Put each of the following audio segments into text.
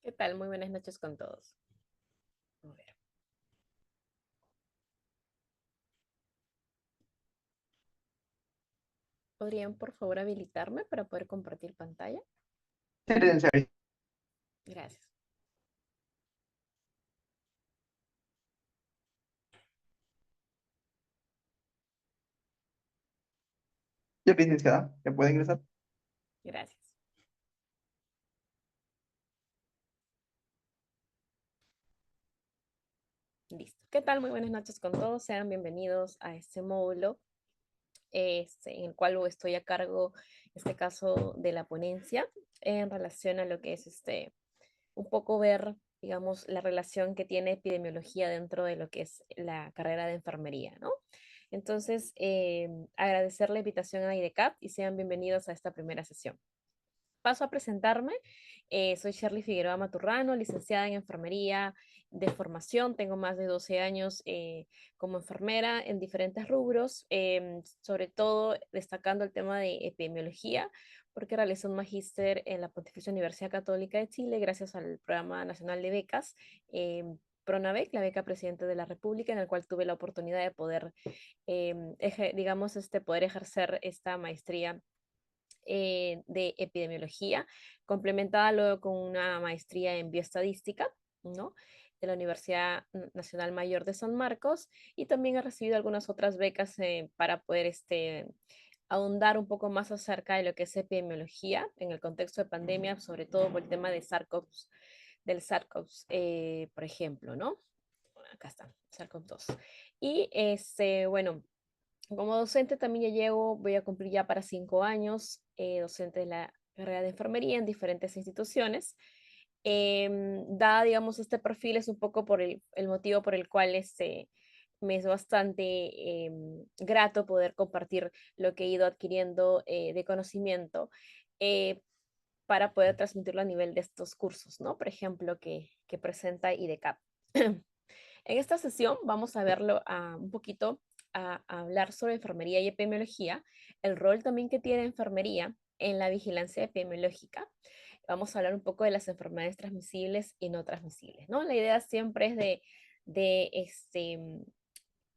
¿Qué tal? Muy buenas noches con todos. A ver, ¿podrían por favor habilitarme para poder compartir pantalla? Credenciales. Gracias. Ya licenciada, ya puede ingresar. Gracias. Listo. ¿Qué tal? Muy buenas noches con todos. Sean bienvenidos a este módulo en el cual estoy a cargo, en este caso, de la ponencia en relación a lo que es un poco ver, digamos, la relación que tiene epidemiología dentro de lo que es la carrera de enfermería, ¿no? Entonces, agradecer la invitación a IDECAP y sean bienvenidos a esta primera sesión. Paso a presentarme. Soy Shirley Figueroa Maturrano, licenciada en enfermería de formación. Tengo más de 12 años como enfermera en diferentes rubros, sobre todo destacando el tema de epidemiología, porque realicé un magíster en la Pontificia Universidad Católica de Chile gracias al Programa Nacional de Becas. PRONAVEC, la beca Presidente de la República, en el cual tuve la oportunidad de poder, digamos, poder ejercer esta maestría de epidemiología, complementada luego con una maestría en bioestadística, ¿no? De la Universidad Nacional Mayor de San Marcos, y también he recibido algunas otras becas para poder ahondar un poco más acerca de lo que es epidemiología en el contexto de pandemia, sobre todo por el tema de SARS-CoV, del SARS-CoV, por ejemplo, ¿no? Acá está, SARS-CoV-2. Y bueno, como docente también ya llevo, voy a cumplir ya para 5 años, docente de la carrera de enfermería en diferentes instituciones. Dada, digamos, este perfil es un poco por el motivo por el cual me es bastante grato poder compartir lo que he ido adquiriendo de conocimiento eh, para poder transmitirlo a nivel de estos cursos, ¿no? Por ejemplo, que presenta IDECAP. En esta sesión vamos a verlo un poquito, a hablar sobre enfermería y epidemiología, el rol también que tiene enfermería en la vigilancia epidemiológica. Vamos a hablar un poco de las enfermedades transmisibles y no transmisibles, ¿no? La idea siempre es de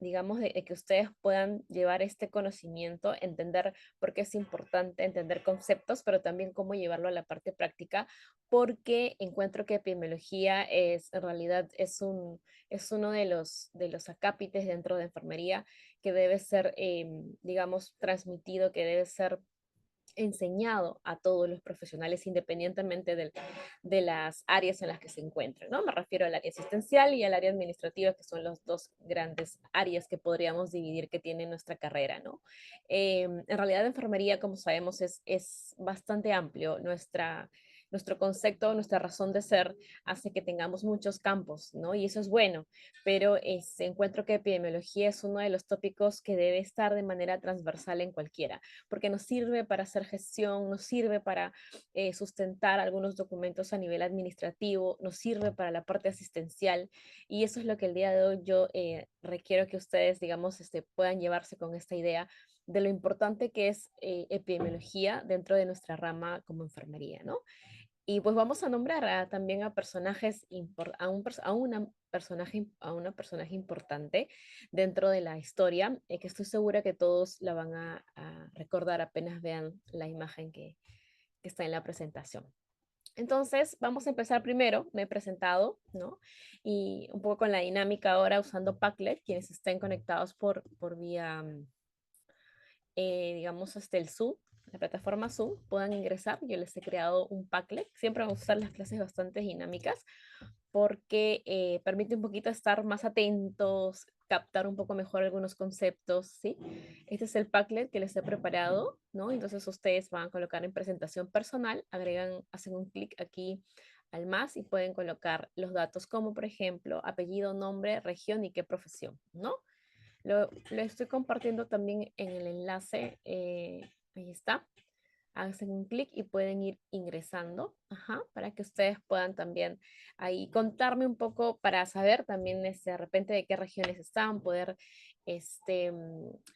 digamos, de que ustedes puedan llevar este conocimiento, entender por qué es importante entender conceptos, pero también cómo llevarlo a la parte práctica, porque encuentro que epidemiología en realidad, es uno de los acápites dentro de enfermería que debe ser, digamos, transmitido, que debe ser enseñado a todos los profesionales independientemente de las áreas en las que se encuentren, ¿no? Me refiero al área asistencial y al área administrativa, que son los dos grandes áreas que podríamos dividir que tiene nuestra carrera, ¿no? En realidad, enfermería, como sabemos, es bastante amplio. Nuestro concepto, nuestra razón de ser hace que tengamos muchos campos, ¿no? Y eso es bueno, pero encuentro que epidemiología es uno de los tópicos que debe estar de manera transversal en cualquiera, porque nos sirve para hacer gestión, nos sirve para sustentar algunos documentos a nivel administrativo, nos sirve para la parte asistencial, y eso es lo que el día de hoy yo requiero que ustedes, digamos, puedan llevarse con esta idea de lo importante que es epidemiología dentro de nuestra rama como enfermería, ¿no? Y pues vamos a nombrar también a personajes, a una personaje importante dentro de la historia, que estoy segura que todos la van a recordar apenas vean la imagen que está en la presentación. Entonces, vamos a empezar primero, me he presentado, ¿no? Y un poco con la dinámica ahora usando Padlet, quienes estén conectados por vía digamos, hasta el Zoom, la plataforma Zoom, puedan ingresar. Yo les he creado un Padlet. Siempre vamos a usar las clases bastante dinámicas porque permite un poquito estar más atentos, captar un poco mejor algunos conceptos, ¿sí? Este es el Padlet que les he preparado, ¿no? Entonces ustedes van a colocar en presentación personal, agregan, hacen un clic aquí al más y pueden colocar los datos como, por ejemplo, apellido, nombre, región y qué profesión, ¿no? Lo estoy compartiendo también en el enlace. Ahí está. Hacen un clic y pueden ir ingresando, ajá, para que ustedes puedan también ahí contarme un poco para saber también de repente de qué regiones están, poder,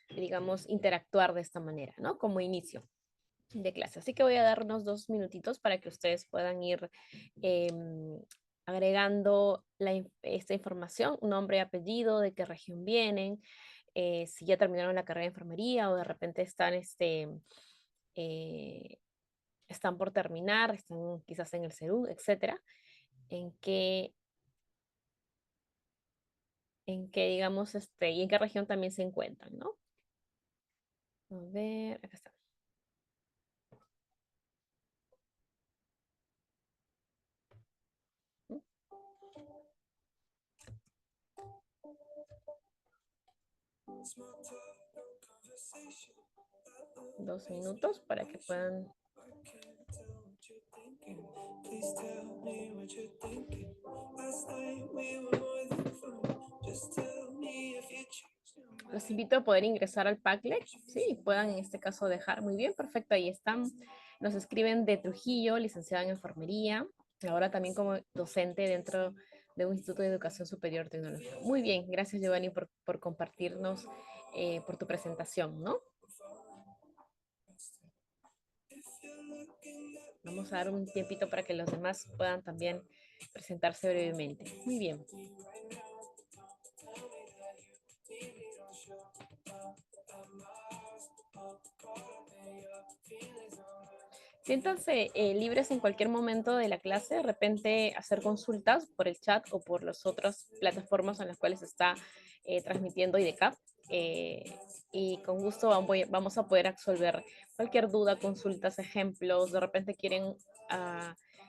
digamos, interactuar de esta manera, ¿no? Como inicio. de clase. Así que voy a dar unos 2 minutitos para que ustedes puedan ir em, agregando esta información, nombre y apellido, de qué región vienen, si ya terminaron la carrera de enfermería o de repente eh, están por terminar, están quizás en el CERU, etcétera, en qué, digamos, y en qué región también se encuentran, ¿no? A ver, acá está. 2 minutos para que puedan. Los invito a poder ingresar al Padlet, sí, puedan en este caso dejar. Muy bien, perfecto, ahí están. Nos escriben de Trujillo, licenciada en enfermería, ahora también como docente dentro de un Instituto de Educación Superior Tecnológica. Muy bien, gracias Giovanni por compartirnos, por tu presentación, ¿no? Vamos a dar un tiempito para que los demás puedan también presentarse brevemente. Muy bien. Siéntanse libres en cualquier momento de la clase, de repente hacer consultas por el chat o por las otras plataformas en las cuales está transmitiendo IDECAP. Y con gusto vamos a poder resolver cualquier duda, consultas, ejemplos. De repente quieren...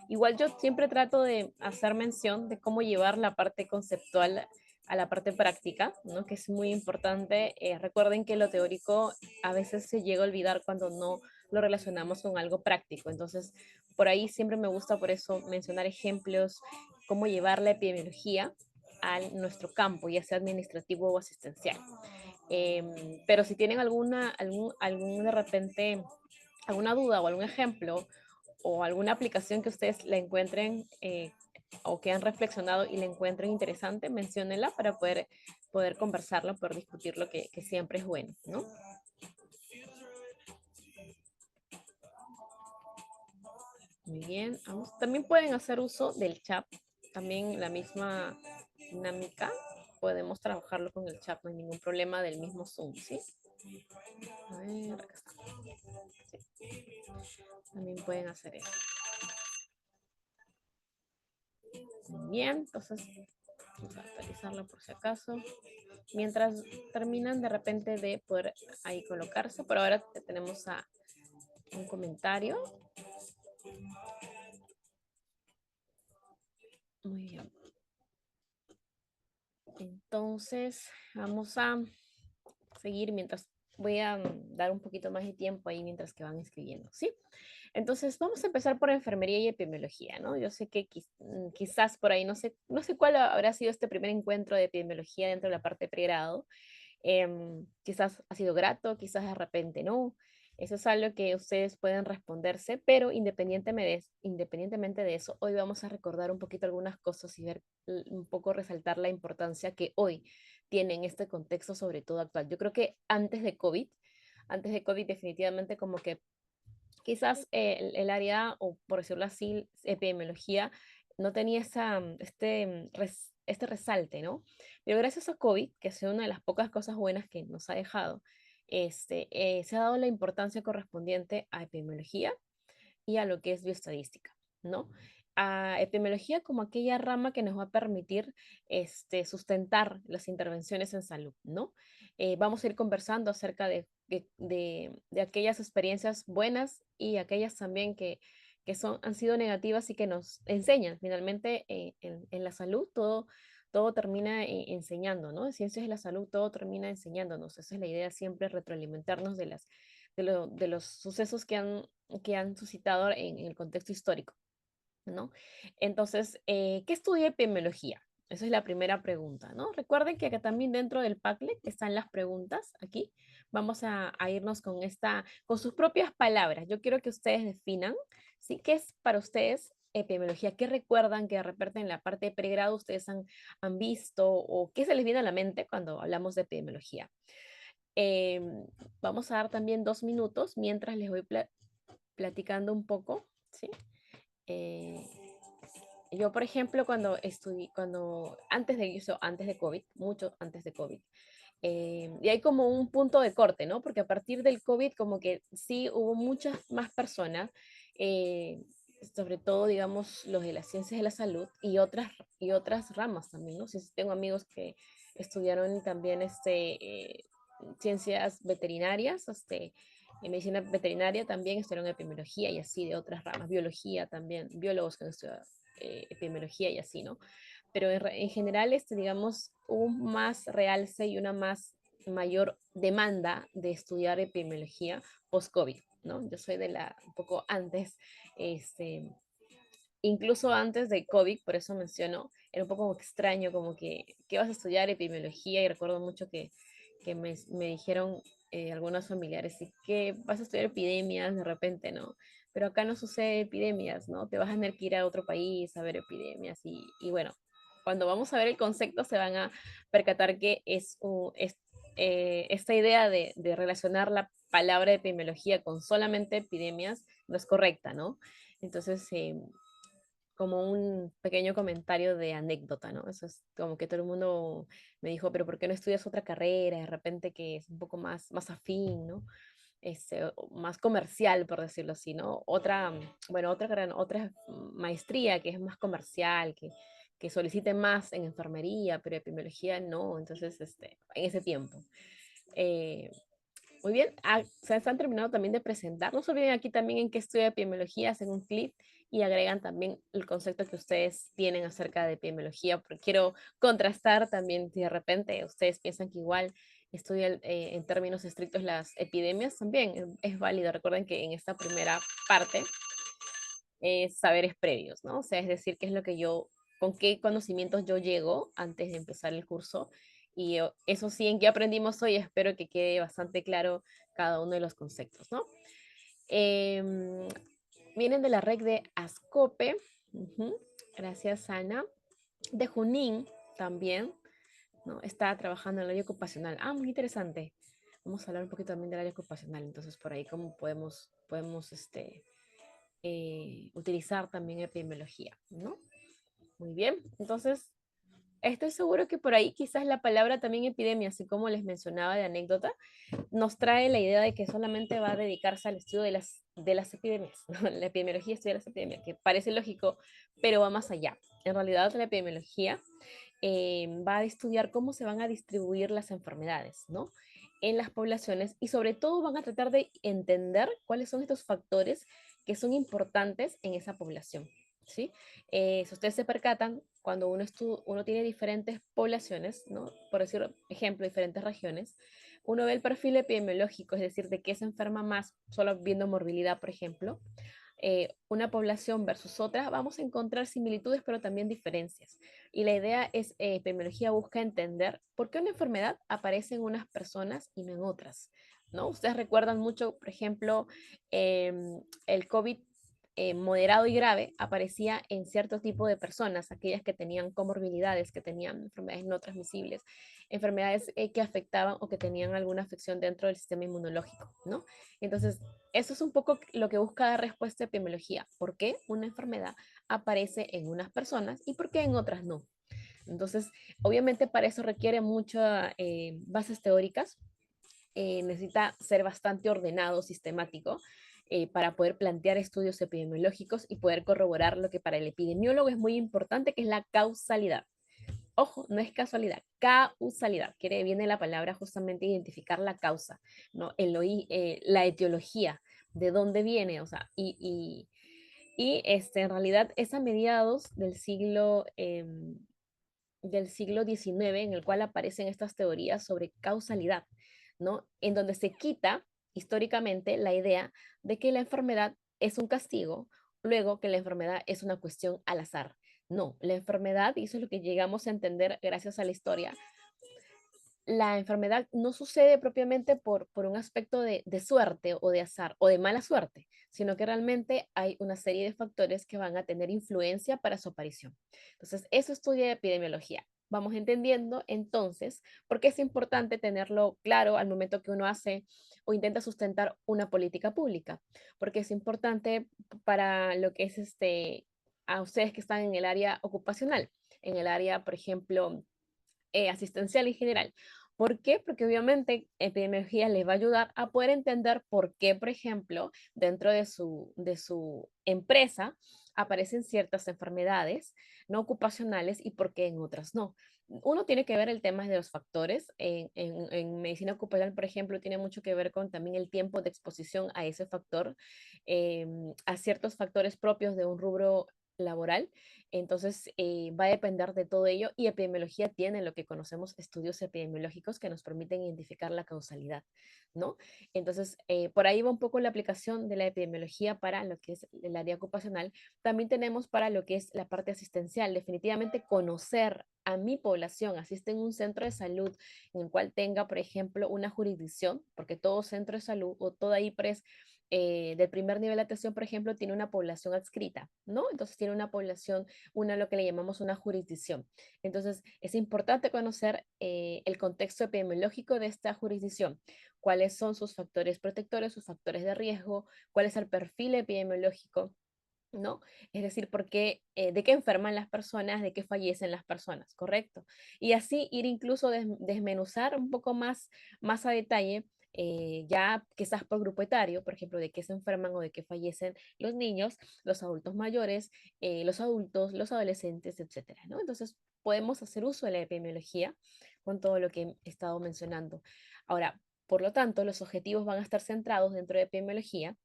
igual yo siempre trato de hacer mención de cómo llevar la parte conceptual a la parte práctica, ¿no? Que es muy importante. Recuerden que lo teórico a veces se llega a olvidar cuando no lo relacionamos con algo práctico. Entonces, por ahí siempre me gusta por eso mencionar ejemplos, cómo llevar la epidemiología a nuestro campo, ya sea administrativo o asistencial. Pero si tienen algún de repente, alguna duda o algún ejemplo o alguna aplicación que ustedes la encuentren o que han reflexionado y la encuentren interesante, menciónenla para poder conversarlo, poder discutirlo, que siempre es bueno, ¿no? Muy bien, vamos. También pueden hacer uso del chat, también la misma dinámica. Podemos trabajarlo con el chat, no hay ningún problema del mismo Zoom, ¿sí? A ver, acá está. Sí. También pueden hacer eso. Muy bien, entonces vamos a actualizarlo por si acaso. Mientras terminan de repente de poder ahí colocarse, por ahora tenemos a un comentario. Muy bien. Entonces, vamos a seguir mientras voy a dar un poquito más de tiempo ahí mientras que van escribiendo, ¿sí? Entonces, vamos a empezar por enfermería y epidemiología, ¿no? Yo sé que quizás por ahí, no sé cuál habrá sido este primer encuentro de epidemiología dentro de la parte de pregrado. Quizás ha sido grato, quizás de repente no. Eso es algo que ustedes pueden responderse, pero independientemente de eso, hoy vamos a recordar un poquito algunas cosas y ver un poco resaltar la importancia que hoy tiene en este contexto, sobre todo actual. Yo creo que antes de COVID definitivamente como que quizás el área, o por decirlo así, epidemiología, no tenía este resalte, ¿no? Pero gracias a COVID, que ha sido una de las pocas cosas buenas que nos ha dejado, se ha dado la importancia correspondiente a epidemiología y a lo que es bioestadística, ¿no? A epidemiología como aquella rama que nos va a permitir sustentar las intervenciones en salud, ¿no? Vamos a ir conversando acerca de aquellas experiencias buenas y aquellas también que han sido negativas y que nos enseñan. Finalmente, en la salud todo termina enseñando, ¿no? En ciencias de la salud todo termina enseñándonos. Esa es la idea, siempre retroalimentarnos de los sucesos que han suscitado en el contexto histórico, ¿no? Entonces, ¿qué estudia epidemiología? Esa es la primera pregunta, ¿no? Recuerden que acá también dentro del Padlet están las preguntas, aquí. Vamos a irnos con sus propias palabras. Yo quiero que ustedes definan, ¿sí? ¿Qué es para ustedes epidemiología? ¿Qué recuerdan que de repente en la parte de pregrado ustedes han visto o qué se les viene a la mente cuando hablamos de epidemiología? Vamos a dar también 2 minutos mientras les voy platicando un poco, ¿sí? Eh, yo, por ejemplo, cuando estudié, antes de eso, antes de COVID, mucho antes de COVID, y hay como un punto de corte, ¿no? Porque a partir del COVID como que sí hubo muchas más personas, eh, sobre todo, digamos, los de las ciencias de la salud y otras ramas también, ¿no? Sí, sí, tengo amigos que estudiaron también ciencias veterinarias, en medicina veterinaria también estudiaron epidemiología y así de otras ramas, biología también, biólogos que han estudiado epidemiología y así, ¿no? Pero en general, digamos, un más realce y una más mayor demanda de estudiar epidemiología post-COVID, ¿no? Yo soy de un poco antes, este, incluso antes de COVID, por eso menciono, era un poco extraño, como que vas a estudiar epidemiología y recuerdo mucho que me dijeron algunos familiares, y que vas a estudiar epidemias de repente, ¿no? Pero acá no sucede epidemias, ¿no? Te vas a tener que ir a otro país a ver epidemias y bueno, cuando vamos a ver el concepto se van a percatar que esta idea de relacionar la palabra epidemiología con solamente epidemias no es correcta, ¿no? Entonces, como un pequeño comentario de anécdota, ¿no? Eso es como que todo el mundo me dijo, pero ¿por qué no estudias otra carrera? De repente que es un poco más afín, ¿no? O más comercial, por decirlo así, ¿no? Bueno, otra maestría que es más comercial, que solicite más en enfermería, pero epidemiología no, entonces, en ese tiempo. Eh, Muy bien, se han terminado también de presentar. No se olviden aquí también en qué estudia epidemiología, hacen un clic y agregan también el concepto que ustedes tienen acerca de epidemiología, porque quiero contrastar también si de repente ustedes piensan que igual estudian en términos estrictos las epidemias, también es válido. Recuerden que en esta primera parte es saberes previos, ¿no? O sea, es decir, qué es lo que con qué conocimientos yo llego antes de empezar el curso. Y eso sí, en qué aprendimos hoy, espero que quede bastante claro cada uno de los conceptos, ¿no? Em, Vienen de la red de ASCOPE, ujú, gracias Ana, de Junín también, ¿no? Está trabajando en el área ocupacional. Ah, muy interesante. Vamos a hablar un poquito también del área ocupacional, entonces por ahí cómo podemos utilizar también epidemiología, ¿no? Muy bien, entonces estoy seguro que por ahí quizás la palabra también epidemia, así como les mencionaba de anécdota, nos trae la idea de que solamente va a dedicarse al estudio de las epidemias, ¿no? La epidemiología estudia las epidemias, que parece lógico, pero va más allá. En realidad la epidemiología va a estudiar cómo se van a distribuir las enfermedades, ¿no? En las poblaciones y sobre todo van a tratar de entender cuáles son estos factores que son importantes en esa población, ¿sí? Si ustedes se percatan, cuando uno tiene diferentes poblaciones, ¿no? Por decir ejemplo, diferentes regiones, uno ve el perfil epidemiológico, es decir, de qué se enferma más, solo viendo morbilidad, por ejemplo, una población versus otra, vamos a encontrar similitudes, pero también diferencias. Y la idea es, epidemiología busca entender por qué una enfermedad aparece en unas personas y no en otras, ¿no? Ustedes recuerdan mucho, por ejemplo, el COVID moderado y grave aparecía en cierto tipo de personas, aquellas que tenían comorbilidades, que tenían enfermedades no transmisibles, enfermedades que afectaban o que tenían alguna afección dentro del sistema inmunológico, ¿no? Entonces, eso es un poco lo que busca dar respuesta a epidemiología. ¿Por qué una enfermedad aparece en unas personas y por qué en otras no? Entonces, obviamente para eso requiere muchas bases teóricas, necesita ser bastante ordenado, sistemático, para poder plantear estudios epidemiológicos y poder corroborar lo que para el epidemiólogo es muy importante, que es la causalidad. Ojo, no es casualidad, causalidad. Viene la palabra justamente identificar la causa, ¿no? La etiología, de dónde viene, o sea, en realidad es a mediados del siglo XIX en el cual aparecen estas teorías sobre causalidad, ¿no? En donde se quita históricamente la idea de que la enfermedad es un castigo, luego que la enfermedad es una cuestión al azar. No, la enfermedad, y eso es lo que llegamos a entender gracias a la historia, la enfermedad no sucede propiamente por un aspecto de suerte o de azar o de mala suerte, sino que realmente hay una serie de factores que van a tener influencia para su aparición. Entonces, eso estudia epidemiología. vamos entendiendo entonces por qué es importante tenerlo claro al momento que uno hace o intenta sustentar una política pública, porque es importante para lo que es a ustedes que están en el área ocupacional, en el área, por ejemplo, asistencial en general. ¿Por qué? Porque obviamente epidemiología les va a ayudar a poder entender por qué, por ejemplo, dentro de su empresa aparecen ciertas enfermedades no ocupacionales y por qué en otras no. Uno tiene que ver el tema de los factores. En medicina ocupacional, por ejemplo, tiene mucho que ver con también el tiempo de exposición a ese factor, a ciertos factores propios de un rubro laboral. Entonces, va a depender de todo ello y epidemiología tiene lo que conocemos estudios epidemiológicos que nos permiten identificar la causalidad, ¿no? Entonces, por ahí va un poco la aplicación de la epidemiología para lo que es el área ocupacional. También tenemos para lo que es la parte asistencial, definitivamente conocer a mi población, asiste en un centro de salud en el cual tenga, por ejemplo, una jurisdicción, porque todo centro de salud o toda IPRES del primer nivel de atención, por ejemplo, tiene una población adscrita, ¿no? Entonces tiene una población, una lo que le llamamos una jurisdicción. Entonces es importante conocer el contexto epidemiológico de esta jurisdicción, cuáles son sus factores protectores, sus factores de riesgo, cuál es el perfil epidemiológico, ¿no? Es decir, de qué enferman las personas, de qué fallecen las personas, ¿correcto? Y así ir incluso desmenuzar un poco más a detalle, ya quizás por grupo etario, por ejemplo, de qué se enferman o de qué fallecen los niños, los adultos mayores, los adultos, los adolescentes, etcétera, ¿no? Entonces, podemos hacer uso de la epidemiología con todo lo que he estado mencionando. Ahora, por lo tanto, los objetivos van a estar centrados dentro de epidemiología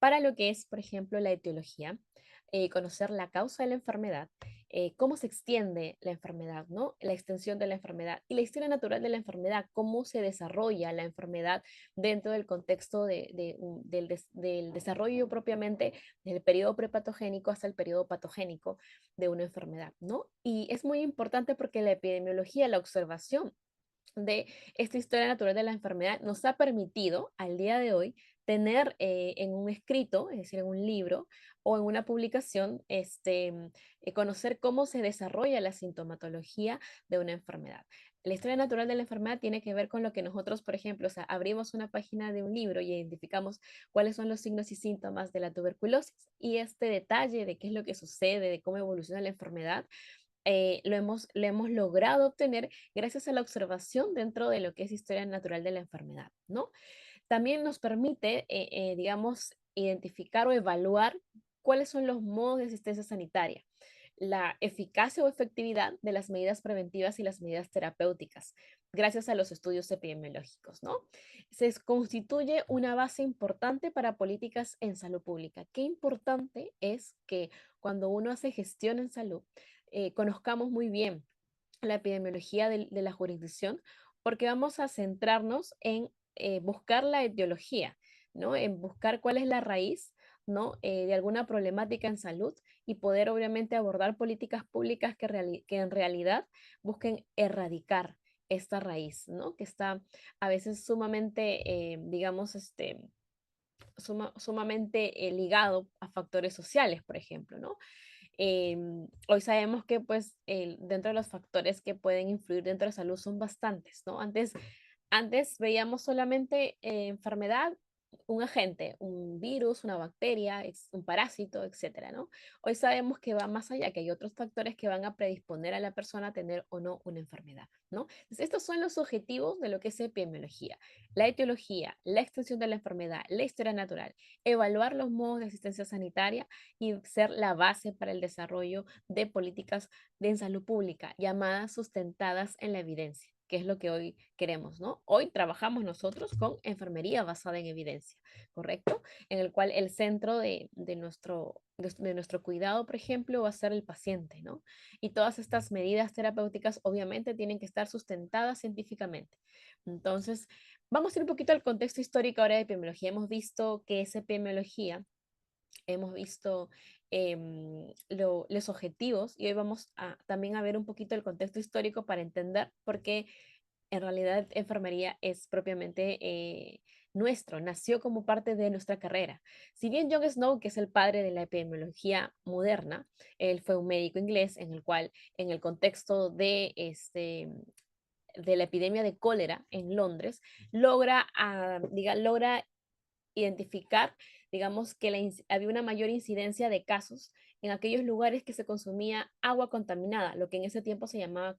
para lo que es, por ejemplo, la etiología, conocer la causa de la enfermedad, cómo se extiende la enfermedad, ¿no? La extensión de la enfermedad y la historia natural de la enfermedad, cómo se desarrolla la enfermedad dentro del contexto del desarrollo propiamente del periodo prepatogénico hasta el periodo patogénico de una enfermedad, ¿no? Y es muy importante porque la epidemiología, la observación de esta historia natural de la enfermedad nos ha permitido al día de hoy tener en un escrito, es decir, en un libro o en una publicación, conocer cómo se desarrolla la sintomatología de una enfermedad. La historia natural de la enfermedad tiene que ver con lo que nosotros, por ejemplo, o sea, abrimos una página de un libro y identificamos cuáles son los signos y síntomas de la tuberculosis. Y este detalle de qué es lo que sucede, de cómo evoluciona la enfermedad, lo hemos logrado obtener gracias a la observación dentro de lo que es historia natural de la enfermedad, ¿no? También nos permite, digamos, identificar o evaluar cuáles son los modos de asistencia sanitaria, la eficacia o efectividad de las medidas preventivas y las medidas terapéuticas, gracias a los estudios epidemiológicos, ¿no? Se constituye una base importante para políticas en salud pública. Qué importante es que cuando uno hace gestión en salud, conozcamos muy bien la epidemiología de la jurisdicción, porque vamos a centrarnos en buscar la etiología, ¿no? En buscar cuál es la raíz, ¿no? De alguna problemática en salud y poder obviamente abordar políticas públicas que en realidad busquen erradicar esta raíz, ¿no? Que está a veces sumamente, digamos, sumamente ligado a factores sociales, por ejemplo, ¿no? Hoy sabemos que pues dentro de los factores que pueden influir dentro de la salud son bastantes, ¿no? Antes veíamos solamente enfermedad, un agente, un virus, una bacteria, un parásito, etcétera, ¿no? Hoy sabemos que va más allá, que hay otros factores que van a predisponer a la persona a tener o no una enfermedad, ¿no? Entonces, estos son los objetivos de lo que es epidemiología: la etiología, la extensión de la enfermedad, la historia natural, evaluar los modos de asistencia sanitaria y ser la base para el desarrollo de políticas de salud pública llamadas sustentadas en la evidencia, que es lo que hoy queremos, ¿no? Hoy trabajamos nosotros con enfermería basada en evidencia, ¿correcto? En el cual el centro de nuestro cuidado, por ejemplo, va a ser el paciente, ¿no? Y todas estas medidas terapéuticas obviamente tienen que estar sustentadas científicamente. Entonces, vamos a ir un poquito al contexto histórico ahora de epidemiología. Hemos visto que es epidemiología, hemos visto los objetivos y hoy vamos a también a ver un poquito el contexto histórico para entender por qué en realidad enfermería es propiamente nació como parte de nuestra carrera. Si bien John Snow, que es el padre de la epidemiología moderna, él fue un médico inglés en el cual, en el contexto de la epidemia de cólera en Londres, logra identificar, digamos, que había una mayor incidencia de casos en aquellos lugares que se consumía agua contaminada, lo que en ese tiempo se llamaba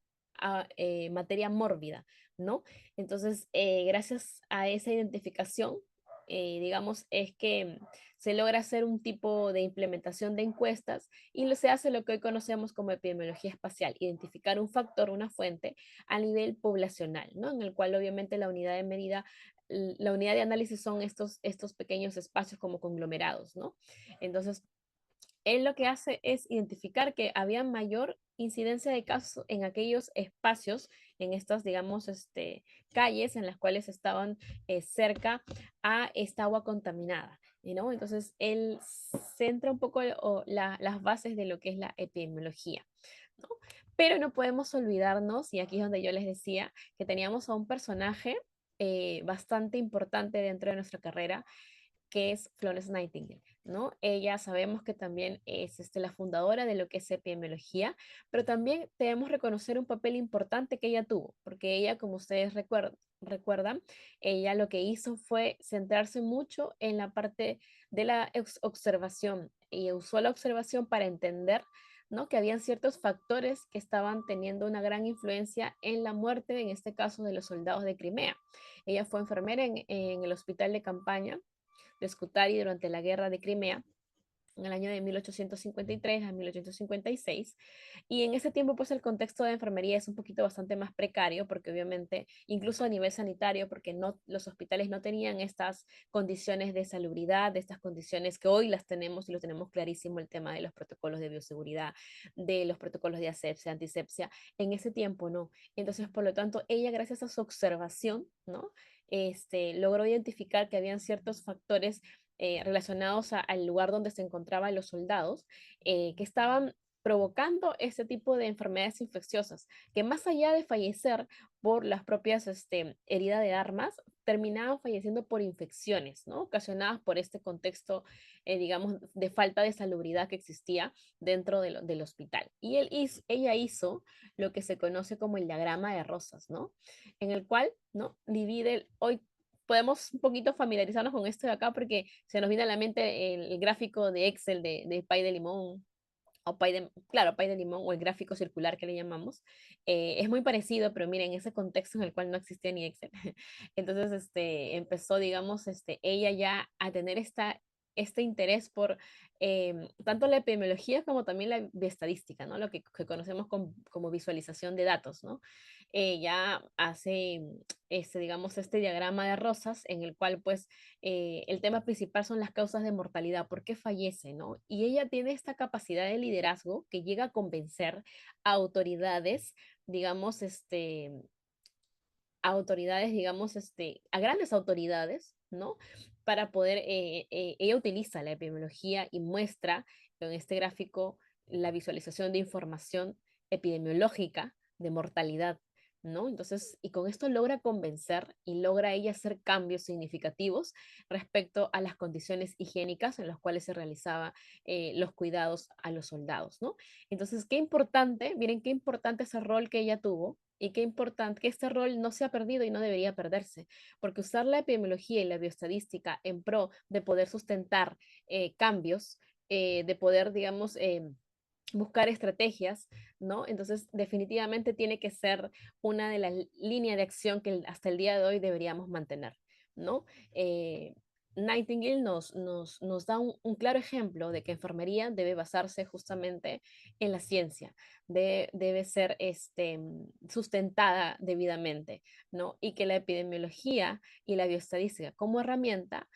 materia mórbida, ¿no? Entonces, gracias a esa identificación, digamos, es que se logra hacer un tipo de implementación de encuestas y se hace lo que hoy conocemos como epidemiología espacial, identificar un factor, una fuente a nivel poblacional, ¿no? En el cual obviamente la unidad de análisis son estos pequeños espacios como conglomerados, ¿no? Entonces, él lo que hace es identificar que había mayor incidencia de casos en aquellos espacios, en estas, digamos, calles en las cuales estaban cerca a esta agua contaminada, ¿no? Entonces, él centra un poco las bases de lo que es la epidemiología, ¿no? Pero no podemos olvidarnos, y aquí es donde yo les decía, que teníamos a un personaje bastante importante dentro de nuestra carrera, que es Florence Nightingale, ¿no? Ella sabemos que también es la fundadora de lo que es epidemiología, pero también debemos reconocer un papel importante que ella tuvo, porque ella, como ustedes recuerdan, ella lo que hizo fue centrarse mucho en la parte de la observación y usó la observación para entender, ¿no? Que habían ciertos factores que estaban teniendo una gran influencia en la muerte, en este caso de los soldados de Crimea. Ella fue enfermera en el hospital de campaña de Scutari durante la guerra de Crimea en el año de 1853 a 1856. Y en ese tiempo, pues el contexto de enfermería es un poquito bastante más precario, porque obviamente, incluso a nivel sanitario, porque no, los hospitales no tenían estas condiciones de salubridad, de estas condiciones que hoy las tenemos y lo tenemos clarísimo, el tema de los protocolos de bioseguridad, de los protocolos de asepsia, antisepsia. En ese tiempo no. Entonces, por lo tanto, ella, gracias a su observación, ¿no? Logró identificar que habían ciertos factores relacionados al lugar donde se encontraban los soldados, que estaban provocando este tipo de enfermedades infecciosas, que más allá de fallecer por las propias heridas de armas, terminaban falleciendo por infecciones, ¿no? Ocasionadas por este contexto, digamos, de falta de salubridad que existía dentro del hospital. Y ella hizo lo que se conoce como el diagrama de Rosas, ¿no? En el cual, ¿no? Divide, hoy podemos un poquito familiarizarnos con esto de acá porque se nos viene a la mente el gráfico de Excel de pay de limón, o claro, pay de limón, o el gráfico circular que le llamamos. Es muy parecido, pero miren, en ese contexto en el cual no existía ni Excel. Entonces, empezó, digamos, ella ya a tener este interés por tanto la epidemiología como también la estadística, ¿no? Lo que conocemos como visualización de datos, ¿no? Ya hace, digamos, este diagrama de Rosas en el cual, pues, el tema principal son las causas de mortalidad, por qué fallece, ¿no? Y ella tiene esta capacidad de liderazgo que llega a convencer a autoridades, digamos, a grandes autoridades, ¿no? Para poder, ella utiliza la epidemiología y muestra en este gráfico la visualización de información epidemiológica de mortalidad, ¿no? Entonces, y con esto logra convencer y logra ella hacer cambios significativos respecto a las condiciones higiénicas en las cuales se realizaba los cuidados a los soldados, ¿no? Entonces, qué importante, miren qué importante ese rol que ella tuvo y qué importante que este rol no se ha perdido y no debería perderse, porque usar la epidemiología y la bioestadística en pro de poder sustentar cambios, de poder, digamos, buscar estrategias, ¿no? Entonces, definitivamente tiene que ser una de las líneas de acción que hasta el día de hoy deberíamos mantener, ¿no? Nightingale nos da un claro ejemplo de que enfermería debe basarse justamente en la ciencia, debe ser sustentada debidamente, ¿no? Y que la epidemiología y la bioestadística como herramienta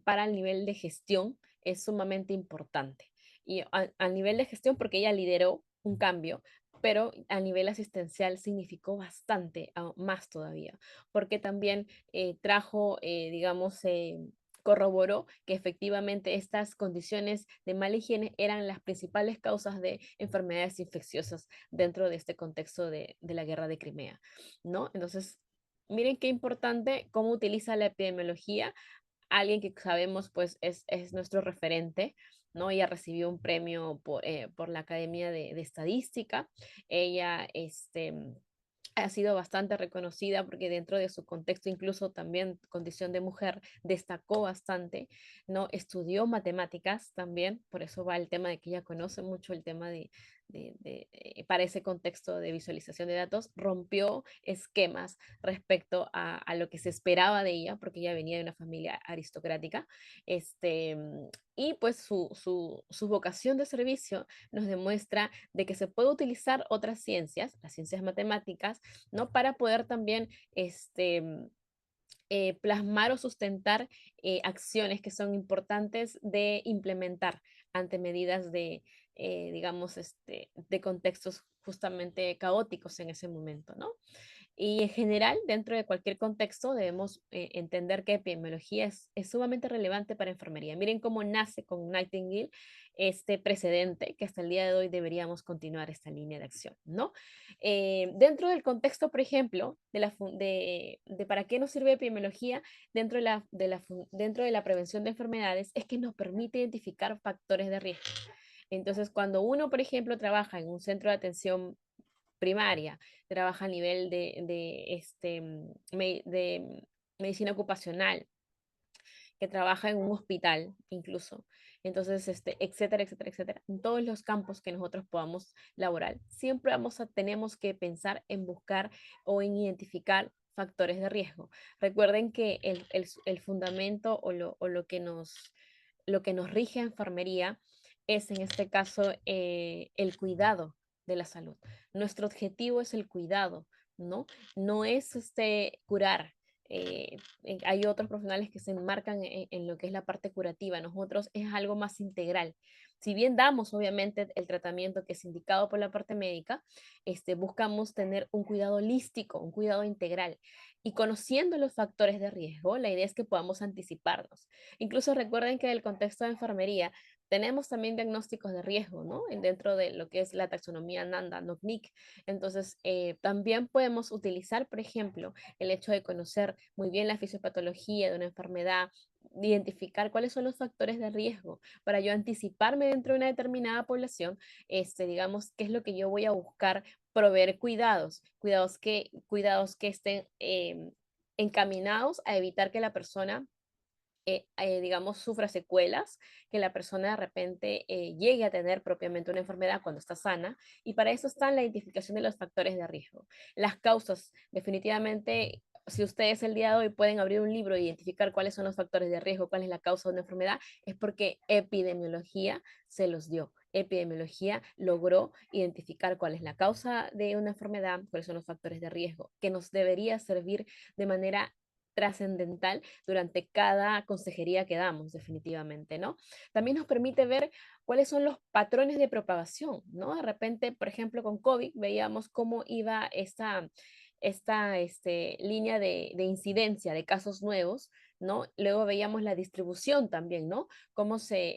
para el nivel de gestión es sumamente importante. Y a nivel de gestión, porque ella lideró un cambio, pero a nivel asistencial significó bastante, más todavía, porque también trajo, digamos, corroboró que efectivamente estas condiciones de mala higiene eran las principales causas de enfermedades infecciosas dentro de este contexto de la guerra de Crimea, ¿no? Entonces, Miren qué importante cómo utiliza la epidemiología alguien que sabemos pues es nuestro referente, ¿no? Ella recibió un premio por la Academia de Estadística. Ella, ha sido bastante reconocida porque dentro de su contexto, incluso también condición de mujer, destacó bastante, ¿no? Estudió matemáticas también, por eso va el tema de que ella conoce mucho el tema para ese contexto de visualización de datos, rompió esquemas respecto a lo que se esperaba de ella, porque ella venía de una familia aristocrática, este, y pues su vocación de servicio nos demuestra de que se puede utilizar otras ciencias, las ciencias matemáticas, ¿no? Para poder también plasmar o sustentar acciones que son importantes de implementar ante medidas digamos, de contextos justamente caóticos en ese momento, ¿no? Y en general, dentro de cualquier contexto, debemos entender que epidemiología es sumamente relevante para enfermería. Miren cómo nace con Nightingale este precedente que hasta el día de hoy deberíamos continuar esta línea de acción, ¿no? Dentro del contexto, por ejemplo, de para qué nos sirve epidemiología dentro de la prevención de enfermedades, es que nos permite identificar factores de riesgo. Entonces, cuando uno, por ejemplo, trabaja en un centro de atención primaria, trabaja a nivel de medicina ocupacional, que trabaja en un hospital incluso. Entonces, etcétera, etcétera, etcétera. En todos los campos que nosotros podamos laborar, siempre tenemos que pensar en buscar o en identificar factores de riesgo. Recuerden que el fundamento lo que nos rige a enfermería es en este caso el cuidado de la salud. Nuestro objetivo es el cuidado, ¿no? No es curar. Hay otros profesionales que se enmarcan en lo que es la parte curativa. Nosotros es algo más integral. Si bien damos, obviamente, el tratamiento que es indicado por la parte médica, buscamos tener un cuidado holístico, un cuidado integral. Y conociendo los factores de riesgo, la idea es que podamos anticiparnos. Incluso recuerden que en el contexto de enfermería tenemos también diagnósticos de riesgo, ¿no? Dentro de lo que es la taxonomía NANDA, NOCNIC. Entonces, también podemos utilizar, por ejemplo, el hecho de conocer muy bien la fisiopatología de una enfermedad, identificar cuáles son los factores de riesgo para yo anticiparme dentro de una determinada población, digamos, qué es lo que yo voy a buscar proveer cuidados que estén encaminados a evitar que la persona digamos, sufra secuelas, que la persona de repente llegue a tener propiamente una enfermedad cuando está sana, y para eso está la identificación de los factores de riesgo. Las causas, definitivamente, si ustedes el día de hoy pueden abrir un libro e identificar cuáles son los factores de riesgo, cuál es la causa de una enfermedad, es porque epidemiología se los dio. Epidemiología logró identificar cuál es la causa de una enfermedad, cuáles son los factores de riesgo, que nos debería servir de manera trascendental durante cada consejería que damos, definitivamente, ¿no? También nos permite ver cuáles son los patrones de propagación, ¿no? De repente, por ejemplo, con COVID veíamos cómo iba esta línea de incidencia de casos nuevos, ¿no? Luego veíamos la distribución también, ¿no? Cómo se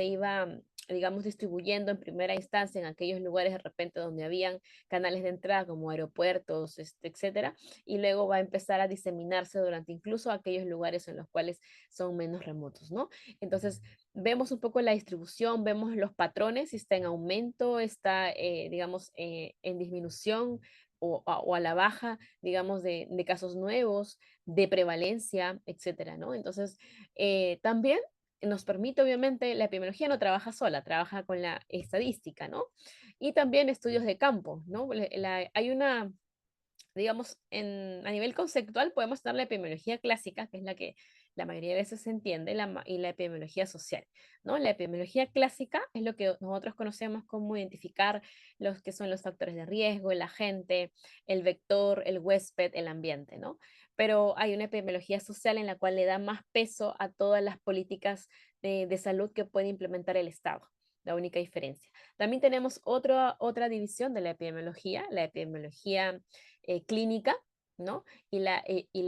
iba, digamos, distribuyendo en primera instancia en aquellos lugares de repente donde habían canales de entrada como aeropuertos, etcétera, y luego va a empezar a diseminarse durante incluso aquellos lugares en los cuales son menos remotos, ¿no? Entonces, vemos un poco la distribución, vemos los patrones, si está en aumento, está, digamos, en disminución o a la baja, digamos, de casos nuevos, de prevalencia, etcétera, ¿no? Entonces, también nos permite, obviamente, la epidemiología no trabaja sola, trabaja con la estadística, ¿no? Y también estudios de campo, ¿no? Hay una, digamos, a nivel conceptual podemos tener la epidemiología clásica, que es la que la mayoría de veces se entiende, y la epidemiología social, ¿no? La epidemiología clásica es lo que nosotros conocemos como identificar los que son los factores de riesgo, el agente, el vector, el huésped, el ambiente, ¿no? Pero hay una epidemiología social en la cual le da más peso a todas las políticas de salud que puede implementar el Estado. La única diferencia. También tenemos otra división de la epidemiología clínica, ¿no? Y la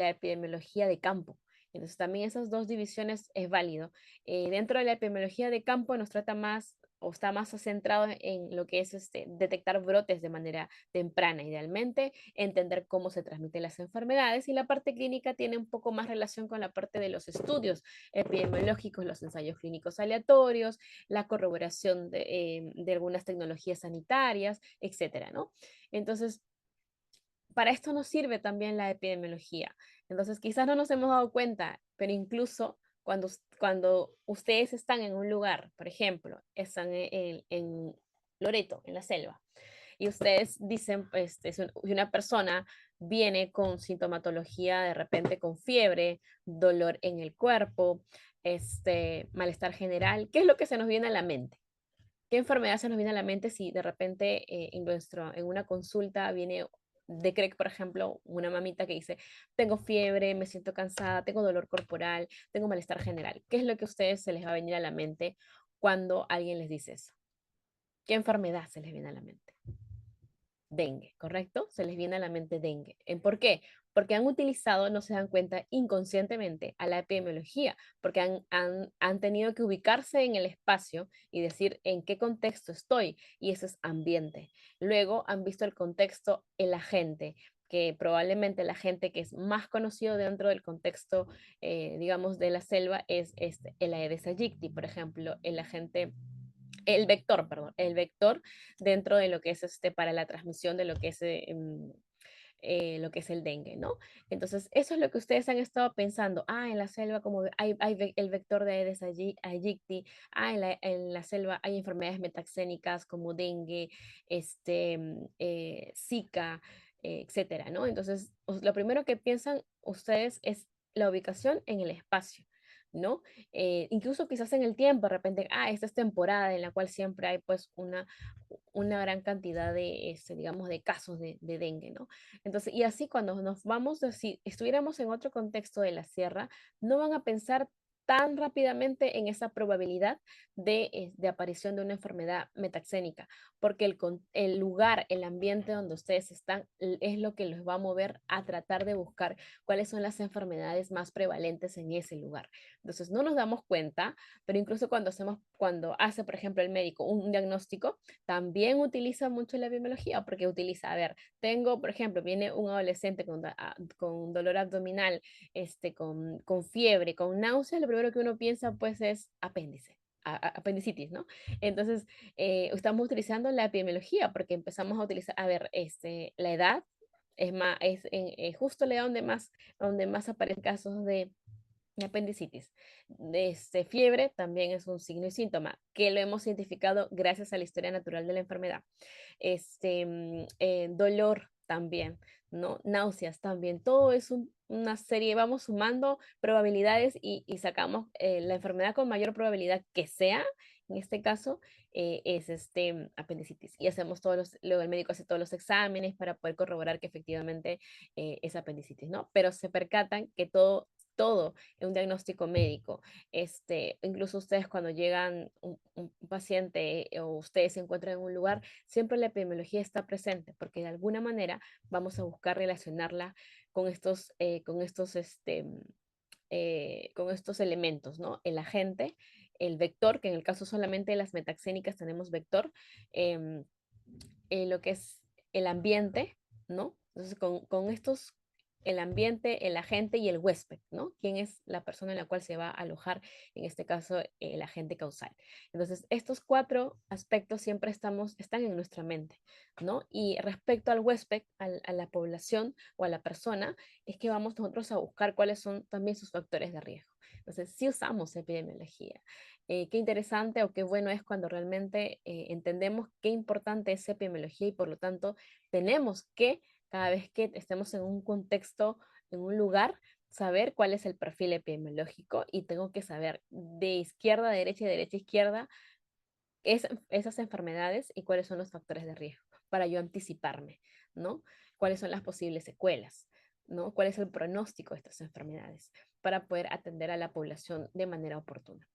epidemiología de campo. Entonces, también esas dos divisiones es válido. Dentro de la epidemiología de campo nos trata más o está más centrado en lo que es detectar brotes de manera temprana, idealmente, entender cómo se transmiten las enfermedades, y la parte clínica tiene un poco más relación con la parte de los estudios epidemiológicos, los ensayos clínicos aleatorios, la corroboración de algunas tecnologías sanitarias, etcétera, ¿no? Entonces, para esto nos sirve también la epidemiología. Entonces, quizás no nos hemos dado cuenta, pero incluso cuando ustedes están en un lugar, por ejemplo, están en Loreto, en la selva, y ustedes dicen, pues, y una persona viene con sintomatología de repente con fiebre, dolor en el cuerpo, malestar general, ¿qué es lo que se nos viene a la mente? ¿Qué enfermedad se nos viene a la mente si de repente en una consulta viene de CREC, por ejemplo, una mamita que dice, tengo fiebre, me siento cansada, tengo dolor corporal, tengo malestar general? ¿Qué es lo que a ustedes se les va a venir a la mente cuando alguien les dice eso? ¿Qué enfermedad se les viene a la mente? Dengue, ¿correcto? Se les viene a la mente dengue. ¿Por qué? Porque han utilizado, no se dan cuenta, inconscientemente a la epidemiología, porque han tenido que ubicarse en el espacio y decir en qué contexto estoy, y eso es ambiente. Luego han visto el contexto, el agente, que probablemente el agente que es más conocido dentro del contexto, digamos, de la selva es el Aedes aegypti, por ejemplo, el agente, el vector, perdón, el vector dentro de lo que es para la transmisión de lo que es el dengue, ¿no? Entonces, eso es lo que ustedes han estado pensando. Ah, en la selva como el vector de Aedes aegypti. Ah, en la selva hay enfermedades metaxénicas como dengue, Zika, etcétera, ¿no? Entonces, lo primero que piensan ustedes es la ubicación en el espacio, ¿no? Incluso quizás en el tiempo, de repente, esta es temporada en la cual siempre hay pues una gran cantidad de, digamos, de casos de dengue, ¿no? Entonces, y así cuando nos vamos, si estuviéramos en otro contexto de la sierra, no van a pensar tan rápidamente en esa probabilidad de aparición de una enfermedad metaxénica, porque el lugar, el ambiente donde ustedes están es lo que los va a mover a tratar de buscar cuáles son las enfermedades más prevalentes en ese lugar. Entonces, no nos damos cuenta, pero incluso cuando hace, por ejemplo, el médico un diagnóstico, también utiliza mucho la biología, porque utiliza, a ver, tengo, por ejemplo, viene un adolescente con dolor abdominal, con fiebre, con náuseas, lo primero que uno piensa pues es apéndice. Apendicitis, ¿no? Entonces, estamos utilizando la epidemiología porque empezamos a utilizar, a ver, la edad es más, justo la edad donde más aparecen casos de apendicitis. Fiebre también es un signo y síntoma que lo hemos identificado gracias a la historia natural de la enfermedad. Dolor también, ¿no? Náuseas también. Todo es una serie, vamos sumando probabilidades y sacamos la enfermedad con mayor probabilidad que sea, en este caso, es apendicitis. Y luego el médico hace todos los exámenes para poder corroborar que efectivamente es apendicitis, ¿no? Pero se percatan que todo en un diagnóstico médico. Incluso ustedes cuando llegan un paciente o ustedes se encuentran en un lugar, siempre la epidemiología está presente, porque de alguna manera vamos a buscar relacionarla con estos elementos, ¿no? El agente, el vector, que en el caso solamente de las metaxénicas tenemos vector, em, lo que es el ambiente, ¿no? Entonces, con estos, el ambiente, el agente y el huésped, ¿no? ¿Quién es la persona en la cual se va a alojar? En este caso, el agente causal. Entonces, estos cuatro aspectos siempre están en nuestra mente, ¿no? Y respecto al huésped, a la población o a la persona, es que vamos nosotros a buscar cuáles son también sus factores de riesgo. Entonces, sí usamos epidemiología. Qué interesante o qué bueno es cuando realmente entendemos qué importante es epidemiología, y por lo tanto tenemos que, cada vez que estemos en un contexto, en un lugar, saber cuál es el perfil epidemiológico, y tengo que saber de izquierda a derecha y de derecha a izquierda esas enfermedades y cuáles son los factores de riesgo para yo anticiparme, ¿no? ¿Cuáles son las posibles secuelas? ¿No? ¿Cuál es el pronóstico de estas enfermedades para poder atender a la población de manera oportuna?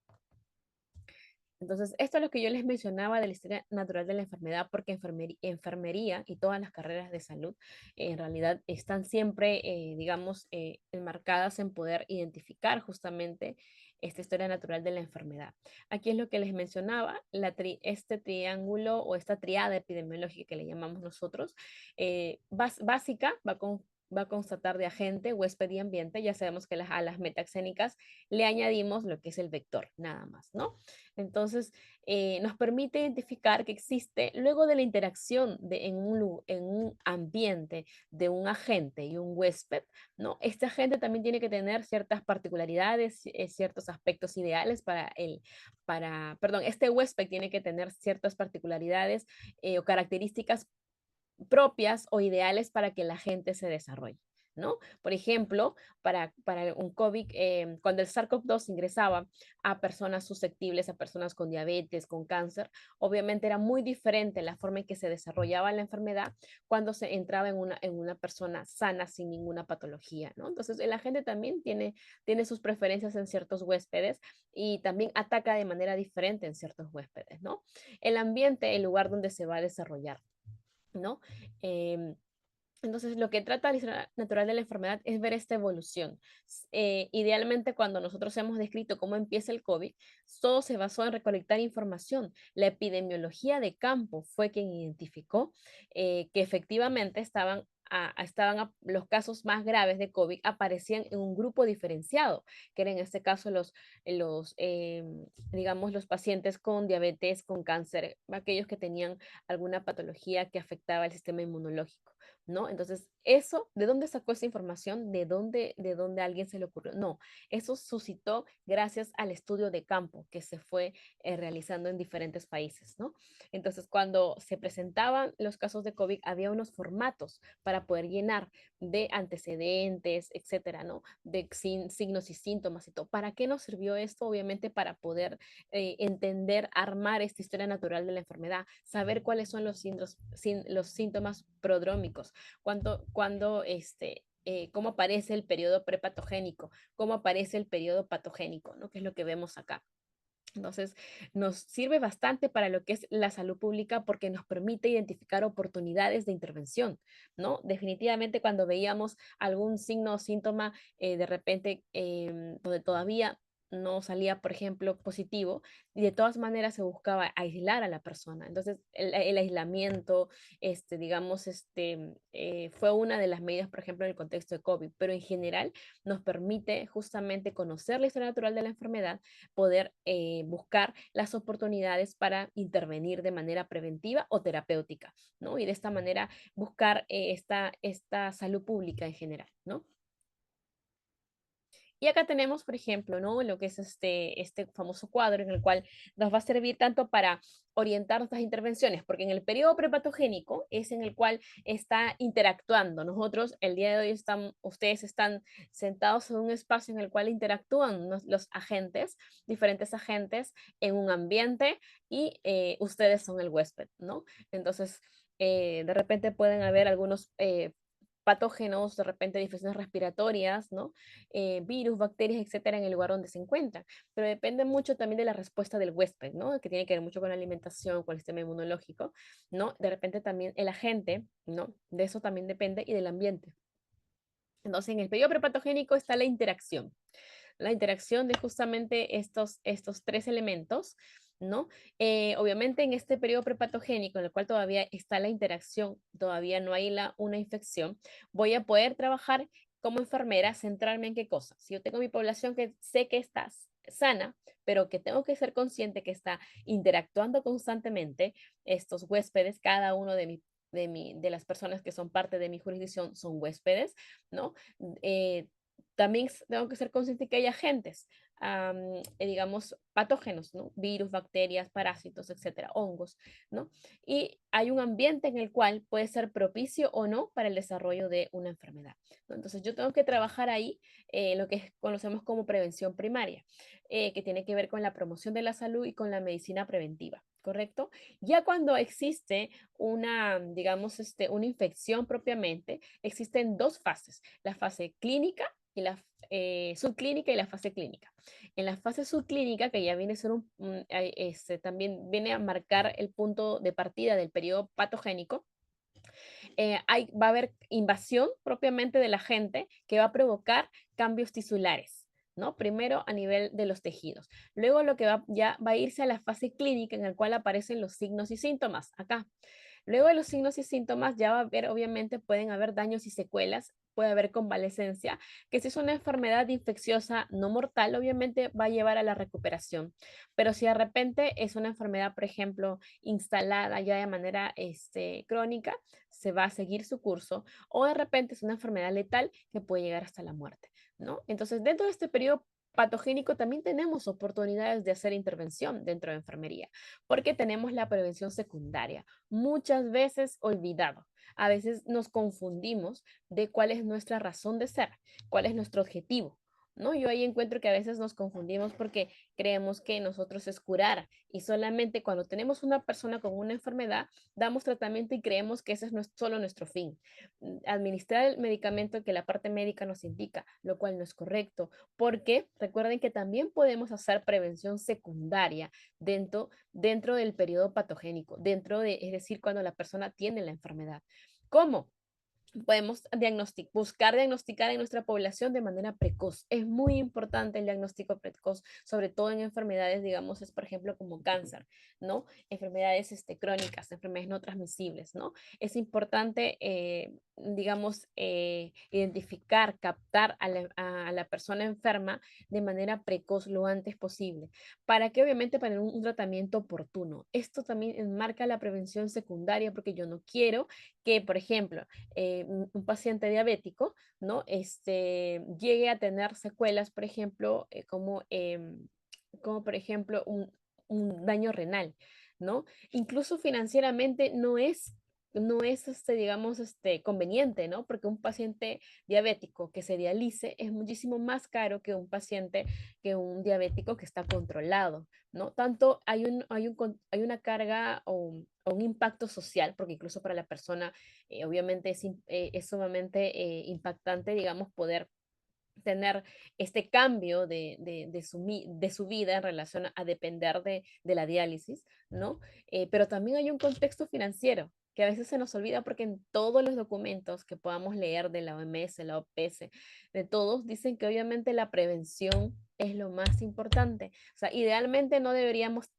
Entonces, esto es lo que yo les mencionaba de la historia natural de la enfermedad, porque enfermería y todas las carreras de salud en realidad están siempre, digamos, enmarcadas en poder identificar justamente esta historia natural de la enfermedad. Aquí es lo que les mencionaba, este triángulo o esta triada epidemiológica que le llamamos nosotros, básica, va a constatar de agente, huésped y ambiente. Ya sabemos que a las metaxénicas le añadimos lo que es el vector, nada más, ¿no? Entonces, nos permite identificar que existe, luego de la interacción en un ambiente de un agente y un huésped, ¿no? Este agente también tiene que tener ciertas particularidades, ciertos aspectos ideales perdón, este huésped tiene que tener ciertas particularidades o características propias o ideales para que la gente se desarrolle, ¿no? Por ejemplo, para un COVID, cuando el SARS-CoV-2 ingresaba a personas susceptibles, a personas con diabetes, con cáncer, obviamente era muy diferente la forma en que se desarrollaba la enfermedad cuando se entraba en una persona sana sin ninguna patología, ¿no? Entonces, la gente también tiene sus preferencias en ciertos huéspedes y también ataca de manera diferente en ciertos huéspedes, ¿no? El ambiente, el lugar donde se va a desarrollar. ¿No? Em, entonces, lo que trata la historia natural de la enfermedad es ver esta evolución. Idealmente, cuando nosotros hemos descrito cómo empieza el COVID, todo se basó en recolectar información. La epidemiología de campo fue quien identificó que efectivamente los casos más graves de COVID aparecían en un grupo diferenciado, que era en este caso los, digamos, los pacientes con diabetes, con cáncer, aquellos que tenían alguna patología que afectaba el sistema inmunológico. ¿No? Entonces, eso, ¿de dónde sacó esa información? De dónde a alguien se le ocurrió? No, eso suscitó gracias al estudio de campo que se fue realizando en diferentes países, ¿no? Entonces, cuando se presentaban los casos de COVID, había unos formatos para poder llenar de antecedentes, etcétera, ¿no? De signos y síntomas y todo. ¿Para qué nos sirvió esto? Obviamente para poder entender, armar esta historia natural de la enfermedad, saber cuáles son los síntomas prodrómicos, cómo aparece el periodo prepatogénico, cómo aparece el periodo patogénico, ¿no? Que es lo que vemos acá. Entonces, nos sirve bastante para lo que es la salud pública porque nos permite identificar oportunidades de intervención, ¿no? Definitivamente cuando veíamos algún signo o síntoma de repente donde todavía no salía, por ejemplo, positivo, y de todas maneras se buscaba aislar a la persona. Entonces, el aislamiento, digamos, fue una de las medidas, por ejemplo, en el contexto de COVID, pero en general nos permite justamente conocer la historia natural de la enfermedad, poder buscar las oportunidades para intervenir de manera preventiva o terapéutica, ¿no? Y de esta manera buscar esta salud pública en general, ¿no? Y acá tenemos, por ejemplo, ¿no? Lo que es este famoso cuadro en el cual nos va a servir tanto para orientar nuestras intervenciones, porque en el periodo prepatogénico es en el cual está interactuando. Nosotros, el día de hoy, ustedes están sentados en un espacio en el cual interactúan los agentes, diferentes agentes en un ambiente y ustedes son el huésped, ¿no? Entonces, de repente pueden haber algunos patógenos, de repente de infecciones respiratorias, ¿no? Virus, bacterias, etcétera, en el lugar donde se encuentran. Pero depende mucho también de la respuesta del huésped, ¿no? Que tiene que ver mucho con la alimentación, con el sistema inmunológico, ¿no? De repente también el agente, ¿no? De eso también depende y del ambiente. Entonces, en el periodo prepatogénico está la interacción de justamente estos tres elementos, ¿no? Obviamente en este periodo prepatogénico, en el cual todavía está la interacción, todavía no hay una infección, voy a poder trabajar como enfermera, centrarme en qué cosa. Si yo tengo mi población que sé que está sana, pero que tengo que ser consciente que está interactuando constantemente, estos huéspedes, cada uno de las personas que son parte de mi jurisdicción son huéspedes, ¿no? Eh, También tengo que ser consciente que hay agentes, digamos, patógenos, ¿no? Virus, bacterias, parásitos, etcétera, hongos, ¿no? Y hay un ambiente en el cual puede ser propicio o no para el desarrollo de una enfermedad, ¿no? Entonces, yo tengo que trabajar ahí lo que conocemos como prevención primaria, que tiene que ver con la promoción de la salud y con la medicina preventiva, ¿correcto? Ya cuando existe digamos, una infección propiamente, existen dos fases, la fase clínica y la subclínica y la fase clínica. En la fase subclínica, que ya viene a ser también viene a marcar el punto de partida del periodo patogénico, va a haber invasión propiamente de la gente que va a provocar cambios tisulares. ¿no? Primero a nivel de los tejidos. Luego lo que ya va a irse a la fase clínica en la cual aparecen los signos y síntomas acá. Luego de los signos y síntomas ya va a haber, obviamente, pueden haber daños y secuelas, puede haber convalecencia, que si es una enfermedad infecciosa no mortal, obviamente va a llevar a la recuperación. Pero si de repente es una enfermedad, por ejemplo, instalada ya de manera crónica, se va a seguir su curso, o de repente es una enfermedad letal que puede llegar hasta la muerte, ¿no? Entonces, dentro de este periodo patogénico también tenemos oportunidades de hacer intervención dentro de enfermería, porque tenemos la prevención secundaria muchas veces olvidado. A veces nos confundimos de cuál es nuestra razón de ser, cuál es nuestro objetivo, ¿no? Yo ahí encuentro que a veces nos confundimos porque creemos que nosotros es curar y solamente cuando tenemos una persona con una enfermedad, damos tratamiento y creemos que ese es solo nuestro fin. Administrar el medicamento que la parte médica nos indica, lo cual no es correcto, porque recuerden que también podemos hacer prevención secundaria dentro del periodo patogénico, es decir, cuando la persona tiene la enfermedad. ¿Cómo? Podemos buscar diagnosticar en nuestra población de manera precoz. Es muy importante el diagnóstico precoz, sobre todo en enfermedades, digamos, es por ejemplo como cáncer, ¿no? Enfermedades crónicas, enfermedades no transmisibles, ¿no? Es importante, digamos, identificar, captar a la persona enferma de manera precoz lo antes posible, para que obviamente para un tratamiento oportuno. Esto también enmarca la prevención secundaria, porque yo no quiero que, por ejemplo, un paciente diabético, ¿no? Llegue a tener secuelas, por ejemplo, como por ejemplo un daño renal, ¿no? Incluso financieramente no es digamos, conveniente, ¿no? Porque un paciente diabético que se dialice es muchísimo más caro que un diabético que está controlado, ¿no? Tanto hay una carga o un impacto social, porque incluso para la persona obviamente es sumamente impactante, digamos, poder tener este cambio de su vida en relación a depender de la diálisis, ¿no? Pero también hay un contexto financiero que a veces se nos olvida porque en todos los documentos que podamos leer de la OMS, la OPS, de todos, dicen que obviamente la prevención es lo más importante. O sea, idealmente no deberíamos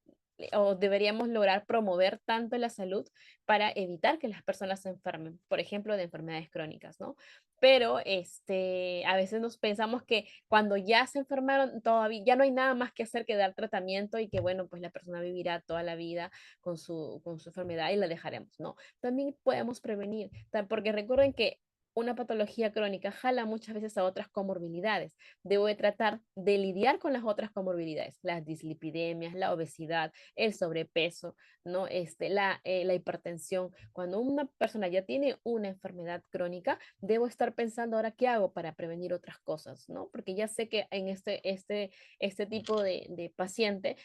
o deberíamos lograr promover tanto la salud para evitar que las personas se enfermen, por ejemplo, de enfermedades crónicas, ¿no? Pero a veces nos pensamos que cuando ya se enfermaron, todavía ya no hay nada más que hacer que dar tratamiento y que, bueno, pues la persona vivirá toda la vida con su enfermedad y la dejaremos, ¿no? También podemos prevenir, porque recuerden que una patología crónica jala muchas veces a otras comorbilidades. Debo de tratar de lidiar con las otras comorbilidades, las dislipidemias, la obesidad, el sobrepeso, ¿no? La hipertensión. Cuando una persona ya tiene una enfermedad crónica, debo estar pensando ahora qué hago para prevenir otras cosas, ¿no? Porque ya sé que en este tipo de paciente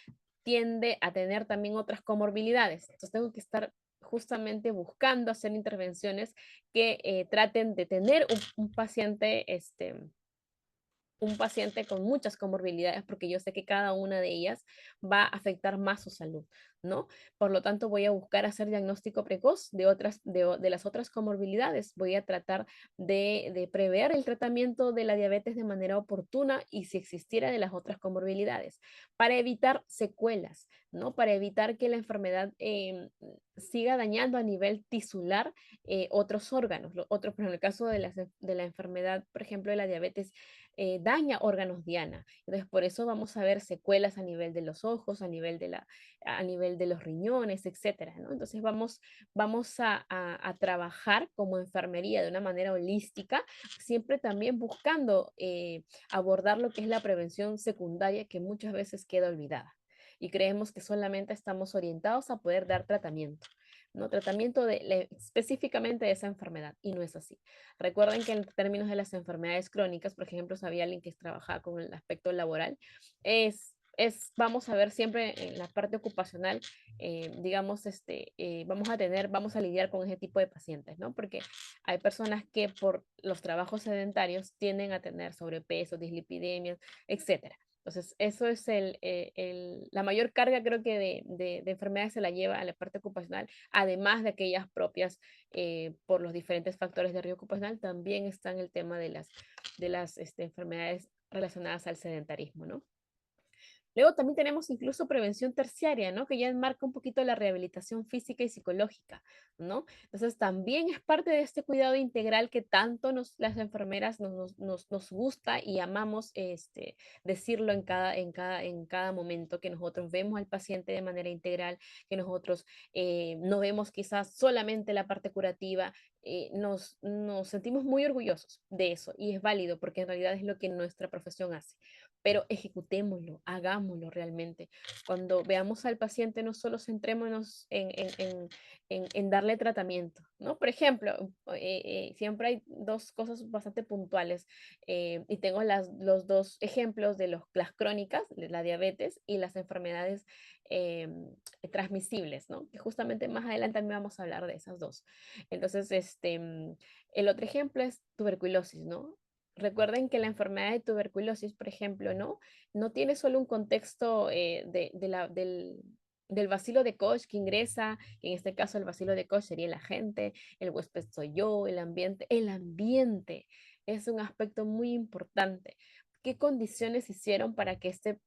tiende a tener también otras comorbilidades. Entonces tengo que estar justamente buscando hacer intervenciones que traten de tener un paciente con muchas comorbilidades, porque yo sé que cada una de ellas va a afectar más su salud, ¿no? Por lo tanto, voy a buscar hacer diagnóstico precoz de las otras comorbilidades. Voy a tratar de prever el tratamiento de la diabetes de manera oportuna y si existiera de las otras comorbilidades, para evitar secuelas, ¿no? Para evitar que la enfermedad siga dañando a nivel tisular otros órganos. Por ejemplo, en el caso de la enfermedad, por ejemplo, de la diabetes daña órganos diana. Entonces, por eso vamos a ver secuelas a nivel de los ojos, a nivel de los riñones, etcétera, ¿no? Entonces, vamos a trabajar como enfermería de una manera holística, siempre también buscando abordar lo que es la prevención secundaria que muchas veces queda olvidada. Y creemos que solamente estamos orientados a poder dar tratamiento, ¿no? Tratamiento específicamente de esa enfermedad, y no es así. Recuerden que en términos de las enfermedades crónicas, por ejemplo, sabía alguien que trabajaba con el aspecto laboral, vamos a ver siempre en la parte ocupacional, digamos, vamos a lidiar con ese tipo de pacientes, ¿no? Porque hay personas que por los trabajos sedentarios tienden a tener sobrepeso, dislipidemias, etcétera. Entonces, eso es la mayor carga, creo que de enfermedades se la lleva a la parte ocupacional, además de aquellas propias por los diferentes factores de riesgo ocupacional. También está en el tema de las enfermedades relacionadas al sedentarismo, ¿no? Luego también tenemos incluso prevención terciaria, ¿no? Que ya enmarca un poquito la rehabilitación física y psicológica, ¿no? Entonces también es parte de este cuidado integral que tanto las enfermeras nos gusta y amamos decirlo en cada momento, que nosotros vemos al paciente de manera integral, que nosotros no vemos quizás solamente la parte curativa. Nos sentimos muy orgullosos de eso y es válido porque en realidad es lo que nuestra profesión hace, pero ejecutémoslo, hagámoslo realmente. Cuando veamos al paciente, no solo centrémonos en darle tratamiento, ¿no? Por ejemplo, siempre hay dos cosas bastante puntuales y tengo los dos ejemplos de las crónicas, de la diabetes y las enfermedades eh, transmisibles, ¿no? Que justamente más adelante también vamos a hablar de esas dos. Entonces, el otro ejemplo es tuberculosis, ¿no? Recuerden que la enfermedad de tuberculosis, por ejemplo, no tiene solo un contexto del bacilo de Koch que ingresa, que en este caso el bacilo de Koch sería el agente, el huésped soy yo, el ambiente. El ambiente es un aspecto muy importante. ¿Qué condiciones hicieron para que este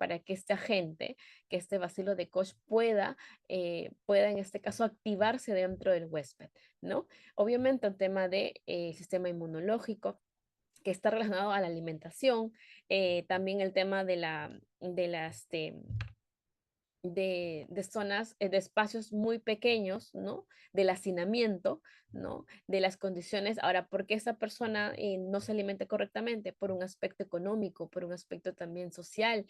agente, que este bacilo de Koch pueda en este caso activarse dentro del huésped, ¿no? Obviamente un tema de sistema inmunológico que está relacionado a la alimentación, también el tema de zonas, de espacios muy pequeños, ¿no? Del hacinamiento, ¿no? De las condiciones. Ahora, ¿por qué esa persona no se alimenta correctamente? Por un aspecto económico, por un aspecto también social,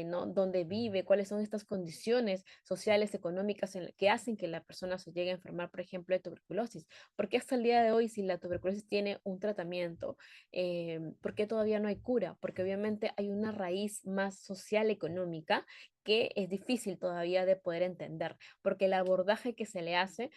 ¿no? ¿Dónde vive? ¿Cuáles son estas condiciones sociales, económicas que hacen que la persona se llegue a enfermar, por ejemplo, de tuberculosis? ¿Por qué hasta el día de hoy, si la tuberculosis tiene un tratamiento, por qué todavía no hay cura? Porque obviamente hay una raíz más social, económica, que es difícil todavía de poder entender, porque el abordaje que se le hace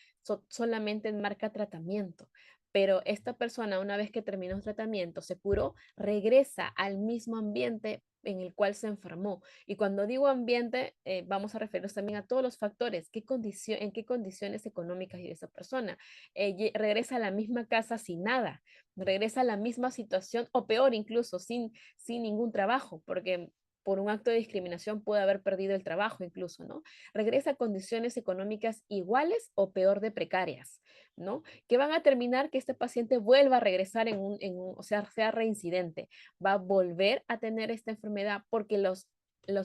solamente enmarca tratamiento. Pero esta persona, una vez que terminó el tratamiento, se curó, regresa al mismo ambiente en el cual se enfermó. Y cuando digo ambiente, vamos a referirnos también a todos los factores, en qué condiciones económicas vive esa persona. Regresa a la misma casa sin nada, regresa a la misma situación o peor incluso, sin ningún trabajo, porque por un acto de discriminación puede haber perdido el trabajo incluso, ¿no? Regresa a condiciones económicas iguales o peor de precarias, ¿no? Que van a terminar que este paciente vuelva a regresar o sea reincidente, va a volver a tener esta enfermedad porque los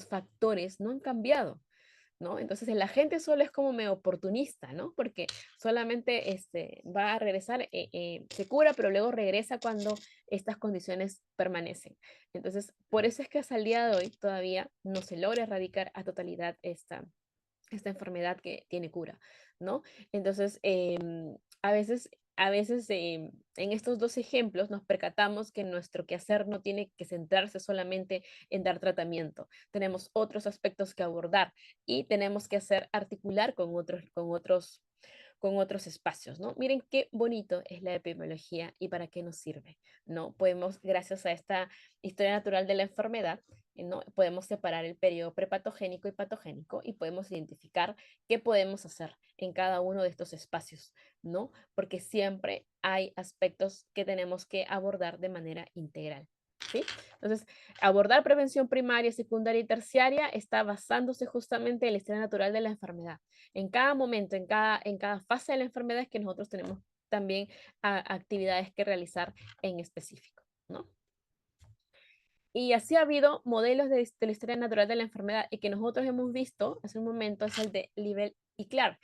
factores no han cambiado. ¿No? Entonces el agente solo es como medio oportunista, ¿no? Porque solamente va a regresar, se cura, pero luego regresa cuando estas condiciones permanecen. Entonces, por eso es que hasta el día de hoy todavía no se logra erradicar a totalidad esta enfermedad que tiene cura, ¿no? Entonces, a veces en estos dos ejemplos nos percatamos que nuestro quehacer no tiene que centrarse solamente en dar tratamiento. Tenemos otros aspectos que abordar y tenemos que hacer articular con otros espacios, ¿no? Miren qué bonito es la epidemiología y para qué nos sirve, ¿no? Podemos, gracias a esta historia natural de la enfermedad, ¿no? Podemos separar el periodo prepatogénico y patogénico y podemos identificar qué podemos hacer en cada uno de estos espacios, ¿no? Porque siempre hay aspectos que tenemos que abordar de manera integral. ¿Sí? Entonces, abordar prevención primaria, secundaria y terciaria está basándose justamente en la historia natural de la enfermedad. En cada momento, en cada fase de la enfermedad es que nosotros tenemos también actividades que realizar en específico, ¿no? Y así ha habido modelos de la historia natural de la enfermedad y que nosotros hemos visto hace un momento es el de Libel y Clark.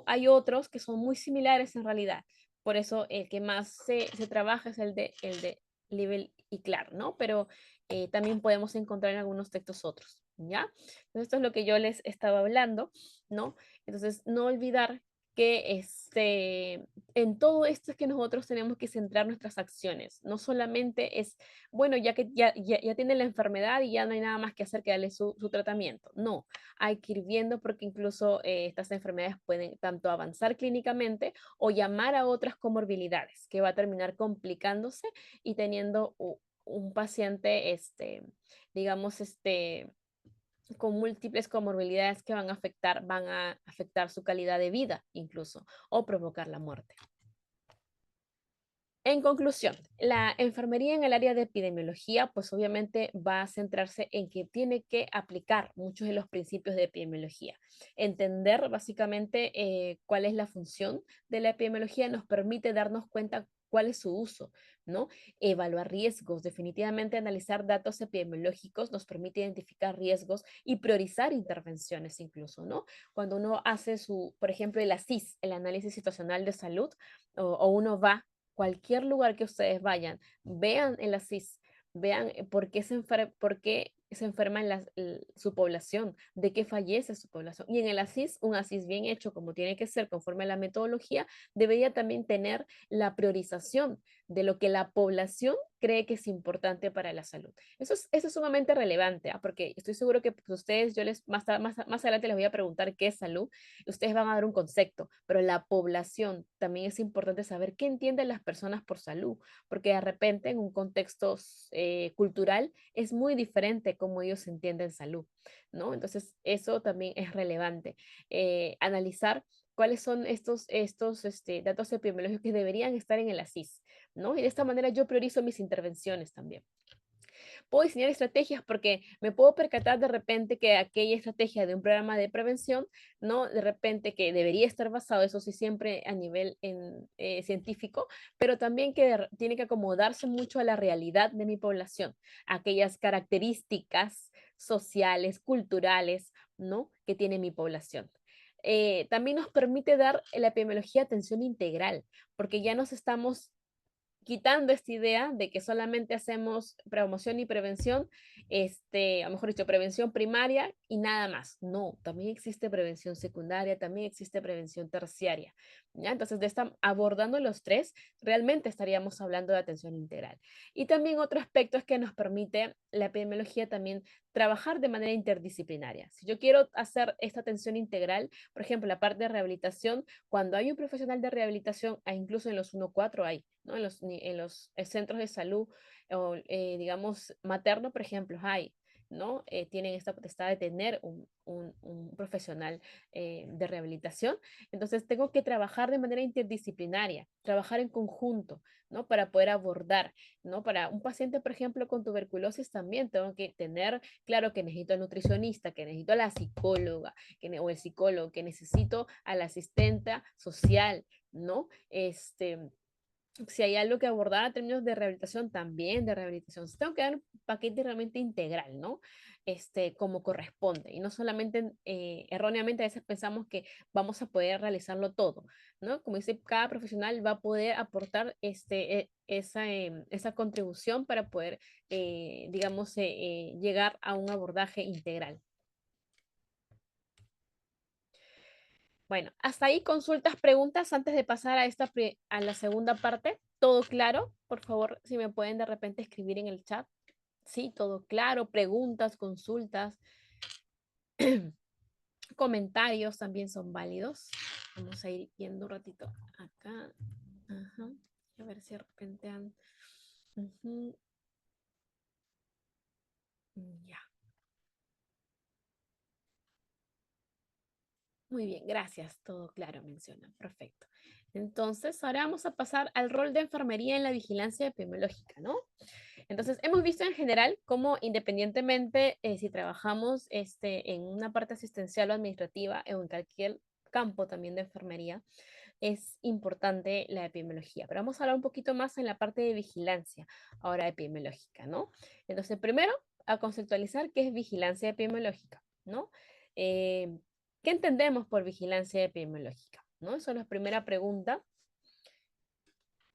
Hay otros que son muy similares en realidad. Por eso el que más se trabaja es el de Libel y Clark, ¿no? Pero también podemos encontrar en algunos textos otros, ¿ya? Entonces esto es lo que yo les estaba hablando, ¿no? Entonces no olvidar que en todo esto es que nosotros tenemos que centrar nuestras acciones. No solamente es bueno, ya que ya tiene la enfermedad y ya no hay nada más que hacer que darle su tratamiento. No, hay que ir viendo porque incluso estas enfermedades pueden tanto avanzar clínicamente o llamar a otras comorbilidades que va a terminar complicándose y teniendo un paciente, digamos, con múltiples comorbilidades que van a afectar su calidad de vida incluso o provocar la muerte. En conclusión, la enfermería en el área de epidemiología, pues obviamente va a centrarse en que tiene que aplicar muchos de los principios de epidemiología. Entender básicamente cuál es la función de la epidemiología nos permite darnos cuenta cuál es su uso, ¿no? Evaluar riesgos, definitivamente analizar datos epidemiológicos nos permite identificar riesgos y priorizar intervenciones incluso, ¿no? Cuando uno hace su, por ejemplo, el ASIS, el análisis situacional de salud, o uno va cualquier lugar que ustedes vayan, vean el ASIS, vean por qué se enferma su población, de qué fallece su población. Y en el ASIS, un ASIS bien hecho, como tiene que ser conforme a la metodología, debería también tener la priorización de lo que la población cree que es importante para la salud. Eso es sumamente relevante, ¿ah? Porque estoy seguro que pues, ustedes, yo les más adelante les voy a preguntar qué es salud, ustedes van a dar un concepto, pero la población también es importante saber qué entienden las personas por salud, porque de repente en un contexto cultural es muy diferente cómo ellos entienden salud, ¿no? Entonces, eso también es relevante. Analizar cuáles son estos datos epidemiológicos que deberían estar en el ASIS, ¿no? Y de esta manera yo priorizo mis intervenciones también. Puedo diseñar estrategias porque me puedo percatar de repente que aquella estrategia de un programa de prevención, ¿no? De repente que debería estar basado, eso sí, siempre a nivel científico, pero también que tiene que acomodarse mucho a la realidad de mi población, aquellas características sociales, culturales, ¿no? Que tiene mi población. También nos permite dar la epidemiología atención integral, porque ya nos estamos quitando esta idea de que solamente hacemos promoción y prevención, o mejor dicho, prevención primaria y nada más. No, también existe prevención secundaria, también existe prevención terciaria. ¿Ya? Entonces, abordando los tres, realmente estaríamos hablando de atención integral. Y también otro aspecto es que nos permite la epidemiología también trabajar de manera interdisciplinaria. Si yo quiero hacer esta atención integral, por ejemplo, la parte de rehabilitación, cuando hay un profesional de rehabilitación, incluso en los 1-4 hay, ¿no? En los centros de salud, o, digamos, materno, por ejemplo, hay, ¿no? Tienen esta potestad de tener un profesional de rehabilitación. Entonces, tengo que trabajar de manera interdisciplinaria, trabajar en conjunto, ¿no? Para poder abordar, ¿no? Para un paciente, por ejemplo, con tuberculosis también tengo que tener claro que necesito al nutricionista, que necesito a la psicóloga, o el psicólogo, que necesito a la asistente social, ¿no? Si hay algo que abordar en términos de rehabilitación, también de rehabilitación. Tengo que dar un paquete realmente integral, ¿no? Como corresponde. Y no solamente, erróneamente, a veces pensamos que vamos a poder realizarlo todo, ¿no? Como dice, cada profesional va a poder aportar esa contribución para poder, digamos, llegar a un abordaje integral. Bueno, hasta ahí consultas, preguntas antes de pasar a la segunda parte. ¿Todo claro? Por favor, si me pueden de repente escribir en el chat. Sí, todo claro. Preguntas, consultas, comentarios también son válidos. Vamos a ir viendo un ratito acá. Ajá. A ver si de repente han... Ujú. Ya. Muy bien, gracias. Todo claro, mencionan. Perfecto. Entonces, ahora vamos a pasar al rol de enfermería en la vigilancia epidemiológica, ¿no? Entonces, hemos visto en general cómo independientemente si trabajamos en una parte asistencial o administrativa o en cualquier campo también de enfermería, es importante la epidemiología. Pero vamos a hablar un poquito más en la parte de vigilancia, ahora epidemiológica, ¿no? Entonces, primero, a conceptualizar qué es vigilancia epidemiológica, ¿no? Eh, ¿Qué entendemos por vigilancia epidemiológica? ¿No? Esa es la primera pregunta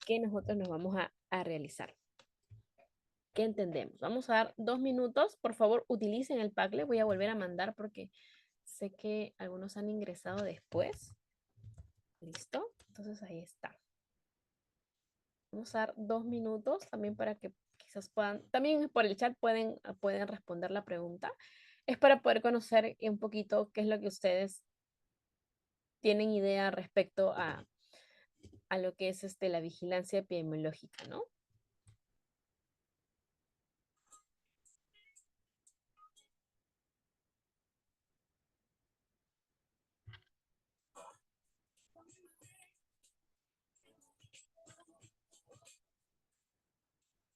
que nosotros nos vamos a realizar. ¿Qué entendemos? Vamos a dar 2 minutos. Por favor, utilicen el Padlet. Voy a volver a mandar porque sé que algunos han ingresado después. ¿Listo? Entonces ahí está. Vamos a dar 2 minutos también para que quizás puedan, también por el chat pueden responder la pregunta. Es para poder conocer un poquito qué es lo que ustedes tienen idea respecto a lo que es la vigilancia epidemiológica, ¿no?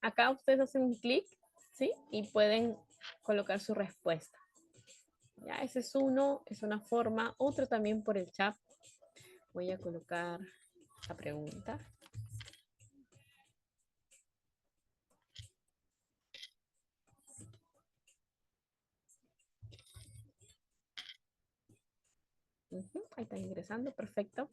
acá ustedes hacen un clic, ¿sí? Y pueden colocar su respuesta. Ya, ese es uno, es una forma. Otro también por el chat. Voy a colocar la pregunta. Ahí está ingresando, perfecto.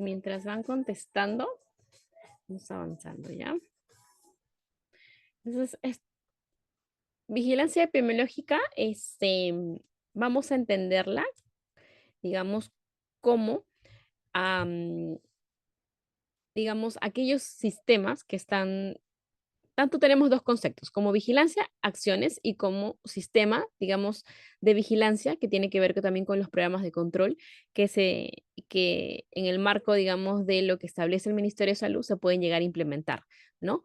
Mientras van contestando, vamos avanzando, ¿ya? Entonces, vigilancia epidemiológica, vamos a entenderla, digamos, como, am, digamos, aquellos sistemas que están, tanto tenemos dos conceptos, como vigilancia, acciones, y como sistema, digamos, de vigilancia, que tiene que ver también con los programas de control, que en el marco, digamos, de lo que establece el Ministerio de Salud se pueden llegar a implementar, ¿no?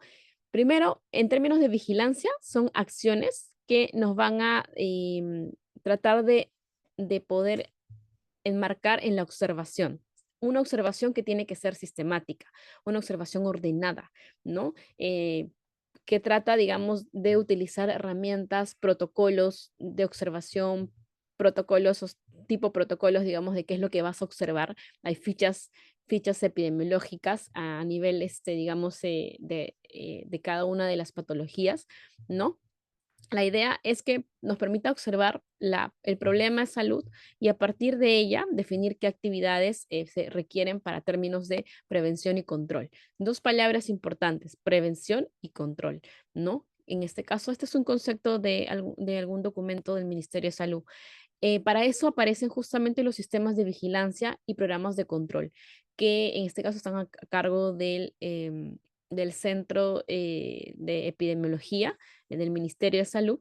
Primero, en términos de vigilancia, son acciones que nos van a tratar de poder enmarcar en la observación. Una observación que tiene que ser sistemática, una observación ordenada, ¿no? Que trata, digamos, de utilizar herramientas, protocolos de observación, tipo protocolos, digamos, de qué es lo que vas a observar. Hay fichas epidemiológicas a nivel, digamos, de cada una de las patologías, ¿no? La idea es que nos permita observar el problema de salud y a partir de ella definir qué actividades se requieren para términos de prevención y control. Dos palabras importantes, prevención y control, ¿no? En este caso, este es un concepto de algún documento del Ministerio de Salud. Para eso aparecen justamente los sistemas de vigilancia y programas de control, que en este caso están a cargo del Centro de Epidemiología del Ministerio de Salud,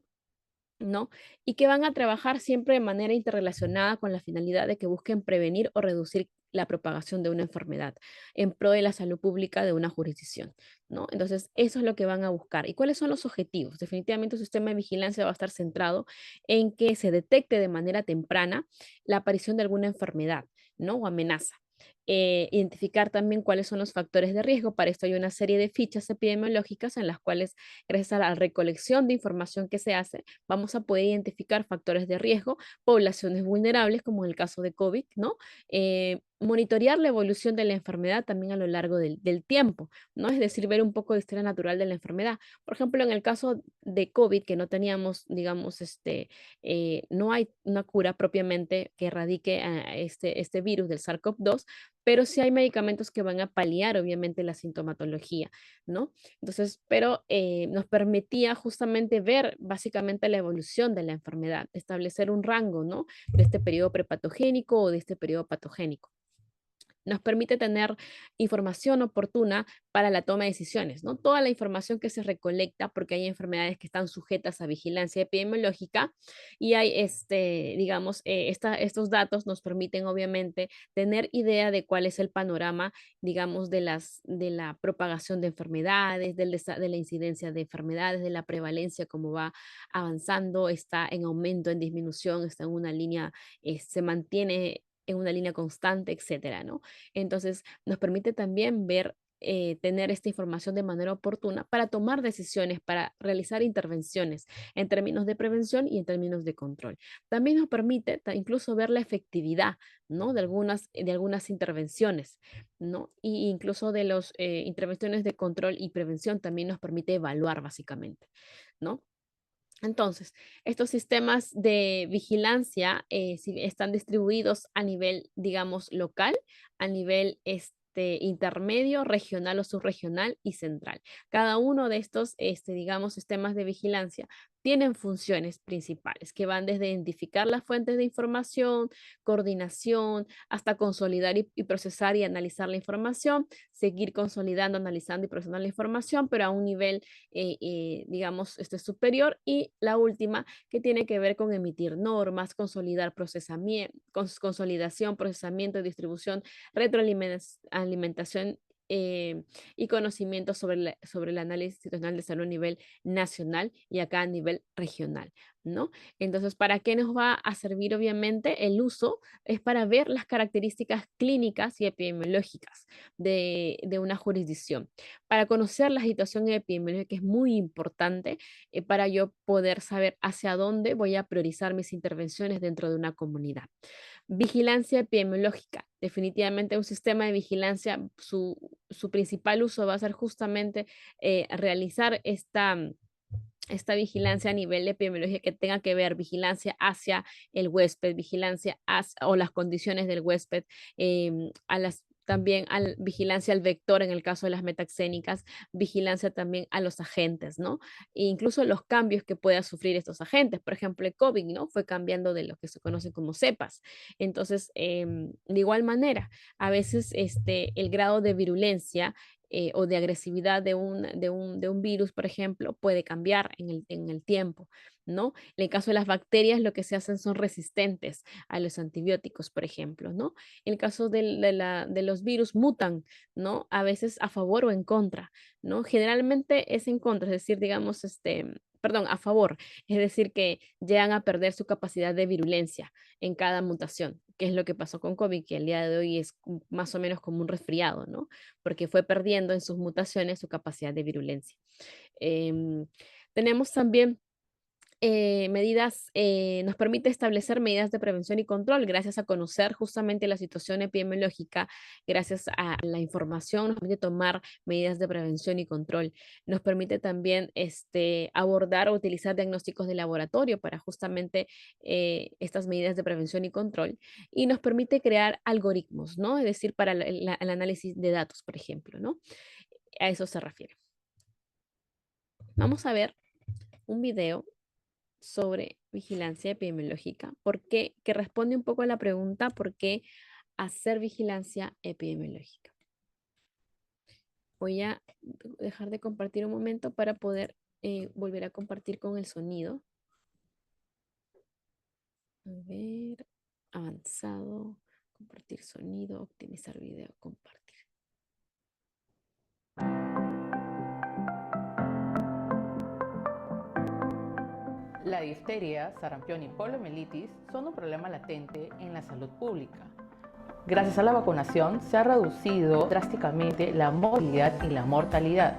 ¿no? Y que van a trabajar siempre de manera interrelacionada con la finalidad de que busquen prevenir o reducir la propagación de una enfermedad en pro de la salud pública de una jurisdicción, ¿no? Entonces, eso es lo que van a buscar. ¿Y cuáles son los objetivos? Definitivamente, un sistema de vigilancia va a estar centrado en que se detecte de manera temprana la aparición de alguna enfermedad, ¿no? O amenaza. Identificar también cuáles son los factores de riesgo. Para esto hay una serie de fichas epidemiológicas en las cuales, gracias a la recolección de información que se hace, vamos a poder identificar factores de riesgo, poblaciones vulnerables, como en el caso de COVID, ¿no? Monitorear la evolución de la enfermedad también a lo largo del tiempo, ¿no? Es decir, ver un poco de historia natural de la enfermedad. Por ejemplo, en el caso de COVID, que no teníamos, digamos, no hay una cura propiamente que erradique a este virus del SARS-CoV-2, pero sí hay medicamentos que van a paliar, obviamente, la sintomatología, ¿no? Entonces, pero nos permitía justamente ver básicamente la evolución de la enfermedad, establecer un rango, ¿no? De este periodo prepatogénico o de este periodo patogénico. nos permite tener información oportuna para la toma de decisiones, ¿no? Toda la información que se recolecta, porque hay enfermedades que están sujetas a vigilancia epidemiológica y hay, digamos, estos datos nos permiten obviamente tener idea de cuál es el panorama, digamos, de la propagación de enfermedades, de la incidencia de enfermedades, de la prevalencia, cómo va avanzando, está en aumento, en disminución, está en una línea, se mantiene en una línea constante, etcétera, ¿no? Entonces, nos permite también ver, tener esta información de manera oportuna para tomar decisiones, para realizar intervenciones en términos de prevención y en términos de control. También nos permite incluso ver la efectividad, ¿no? De algunas intervenciones, ¿no? Y incluso de las intervenciones de control y prevención también nos permite evaluar básicamente, ¿no? Entonces, estos sistemas de vigilancia están distribuidos a nivel, digamos, local, a nivel intermedio, regional o subregional y central. Cada uno de estos, digamos, sistemas de vigilancia tienen funciones principales que van desde identificar las fuentes de información, coordinación, hasta consolidar y procesar y analizar la información, seguir consolidando, analizando y procesando la información, pero a un nivel digamos, superior. Y la última, que tiene que ver con emitir normas, consolidar procesamiento, consolidación, procesamiento, distribución, retroalimentación y conocimiento sobre el análisis situacional de salud a nivel nacional y acá a nivel regional, ¿no? Entonces, ¿para qué nos va a servir? Obviamente, el uso es para ver las características clínicas y epidemiológicas de una jurisdicción, para conocer la situación epidemiológica, que es muy importante para yo poder saber hacia dónde voy a priorizar mis intervenciones dentro de una comunidad. Vigilancia epidemiológica. Definitivamente un sistema de vigilancia, su principal uso va a ser justamente realizar esta vigilancia a nivel de epidemiología que tenga que ver vigilancia hacia el huésped, vigilancia o las condiciones del huésped, también vigilancia al vector en el caso de las metaxénicas, vigilancia también a los agentes, ¿no? E incluso los cambios que puedan sufrir estos agentes. Por ejemplo, el COVID, ¿no? Fue cambiando de lo que se conoce como cepas. Entonces, de igual manera, a veces el grado de virulencia o de agresividad de un virus, por ejemplo, puede cambiar en el tiempo, ¿no? En el caso de las bacterias, lo que se hacen son resistentes a los antibióticos, por ejemplo, ¿no? En el caso de los virus, mutan, ¿no? A veces a favor o en contra, ¿no? Generalmente es en contra, es decir, digamos, perdón, a favor, es decir, que llegan a perder su capacidad de virulencia en cada mutación, que es lo que pasó con COVID, que el día de hoy es más o menos como un resfriado, ¿no? Porque fue perdiendo en sus mutaciones su capacidad de virulencia. Em, tenemos también nos permite establecer medidas de prevención y control gracias a conocer justamente la situación epidemiológica, gracias a la información, nos permite tomar medidas de prevención y control. Nos permite también abordar o utilizar diagnósticos de laboratorio para justamente estas medidas de prevención y control. Y nos permite crear algoritmos, ¿no? Es decir, para el análisis de datos, por ejemplo, ¿no? A eso se refiere. Vamos a ver un video sobre vigilancia epidemiológica, porque que responde un poco a la pregunta por qué hacer vigilancia epidemiológica. Voy a dejar de compartir un momento para poder volver a compartir con el sonido. A ver, avanzado, compartir sonido, optimizar video, compartir. La difteria, sarampión y poliomielitis son un problema latente en la salud pública. Gracias a la vacunación se ha reducido drásticamente la morbilidad y la mortalidad.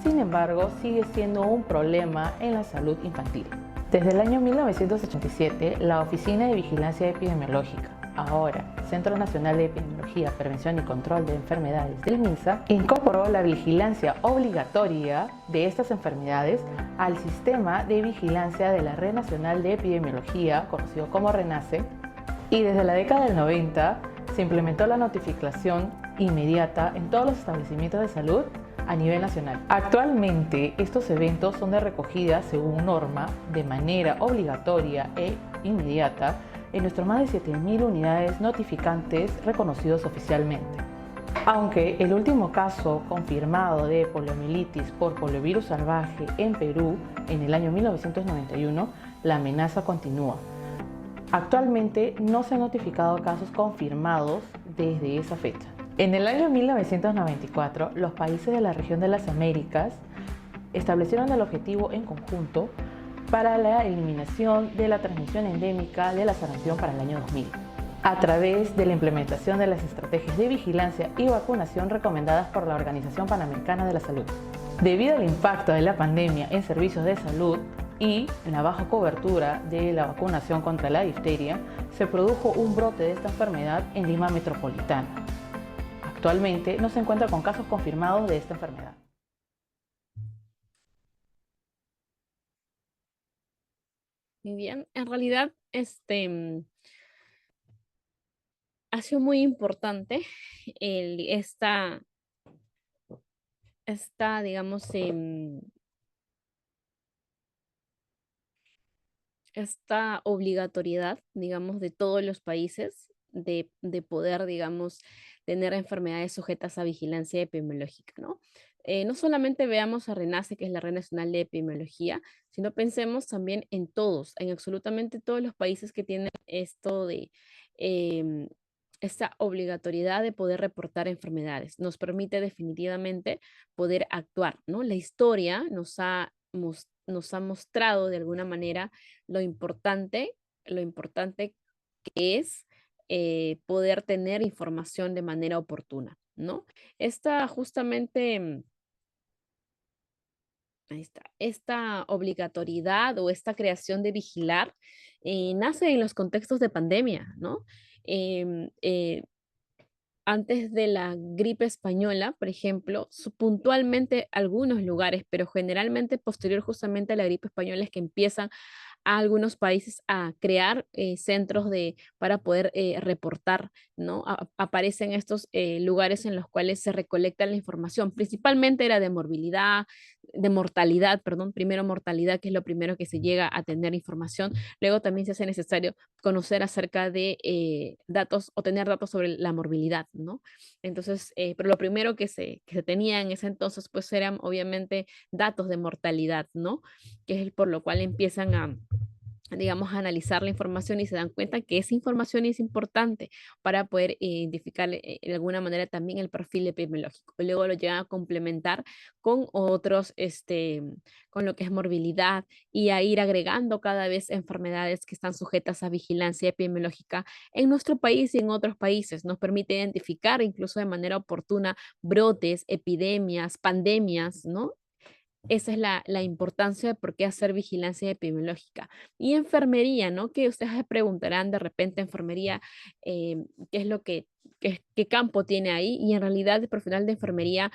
Sin embargo, sigue siendo un problema en la salud infantil. Desde el año 1987, la Oficina de Vigilancia Epidemiológica, ahora Centro Nacional de Epidemiología, Prevención y Control de Enfermedades del MINSA, incorporó la vigilancia obligatoria de estas enfermedades al sistema de vigilancia de la Red Nacional de Epidemiología, conocido como RENACE, y desde la década del 90 se implementó la notificación inmediata en todos los establecimientos de salud a nivel nacional. Actualmente, estos eventos son de recogida según norma de manera obligatoria e inmediata en nuestras más de 7.000 unidades notificantes reconocidos oficialmente. Aunque el último caso confirmado de poliomielitis por poliovirus salvaje en Perú en el año 1991, la amenaza continúa. Actualmente no se han notificado casos confirmados desde esa fecha. En el año 1994, los países de la región de las Américas establecieron el objetivo en conjunto para la eliminación de la transmisión endémica de la sarampión para el año 2000, a través de la implementación de las estrategias de vigilancia y vacunación recomendadas por la Organización Panamericana de la Salud. Debido al impacto de la pandemia en servicios de salud y la baja cobertura de la vacunación contra la difteria, se produjo un brote de esta enfermedad en Lima metropolitana. Actualmente no se encuentra con casos confirmados de esta enfermedad. Muy bien, en realidad ha sido muy importante esta, digamos, esta obligatoriedad, digamos, de todos los países de poder, digamos, tener enfermedades sujetas a vigilancia epidemiológica, ¿no? No solamente veamos a RENACE, que es la Red Nacional de Epidemiología, sino pensemos también en todos, en absolutamente todos los países que tienen esto de em, esta obligatoriedad de poder reportar enfermedades. Nos permite definitivamente poder actuar, ¿no? La historia nos ha mostrado de alguna manera lo importante que es poder tener información de manera oportuna, ¿no? Esta justamente, ahí está, esta obligatoriedad o esta creación de vigilar nace en los contextos de pandemia, ¿no? Em, eh, Antes de la gripe española, por ejemplo, puntualmente algunos lugares, pero generalmente posterior justamente a la gripe española es que empiezan a algunos países a crear centros para poder reportar, ¿no? Aparecen estos lugares en los cuales se recolecta la información, principalmente era de mortalidad, perdón, primero mortalidad, que es lo primero que se llega a tener información, luego también se hace necesario conocer acerca de datos o tener datos sobre la morbilidad, ¿no? Entonces, pero lo primero que se tenía en ese entonces, pues eran obviamente datos de mortalidad, ¿no? Que es por lo cual empiezan digamos, a analizar la información y se dan cuenta que esa información es importante para poder identificar de alguna manera también el perfil epidemiológico. Luego lo llegan a complementar con otros, con lo que es morbilidad y a ir agregando cada vez enfermedades que están sujetas a vigilancia epidemiológica en nuestro país y en otros países. Nos permite identificar incluso de manera oportuna brotes, epidemias, pandemias, ¿no? Esa es la importancia de por qué hacer vigilancia epidemiológica. Y enfermería, ¿no? Que ustedes se preguntarán de repente, enfermería, ¿qué es lo qué campo tiene ahí? Y en realidad el profesional de enfermería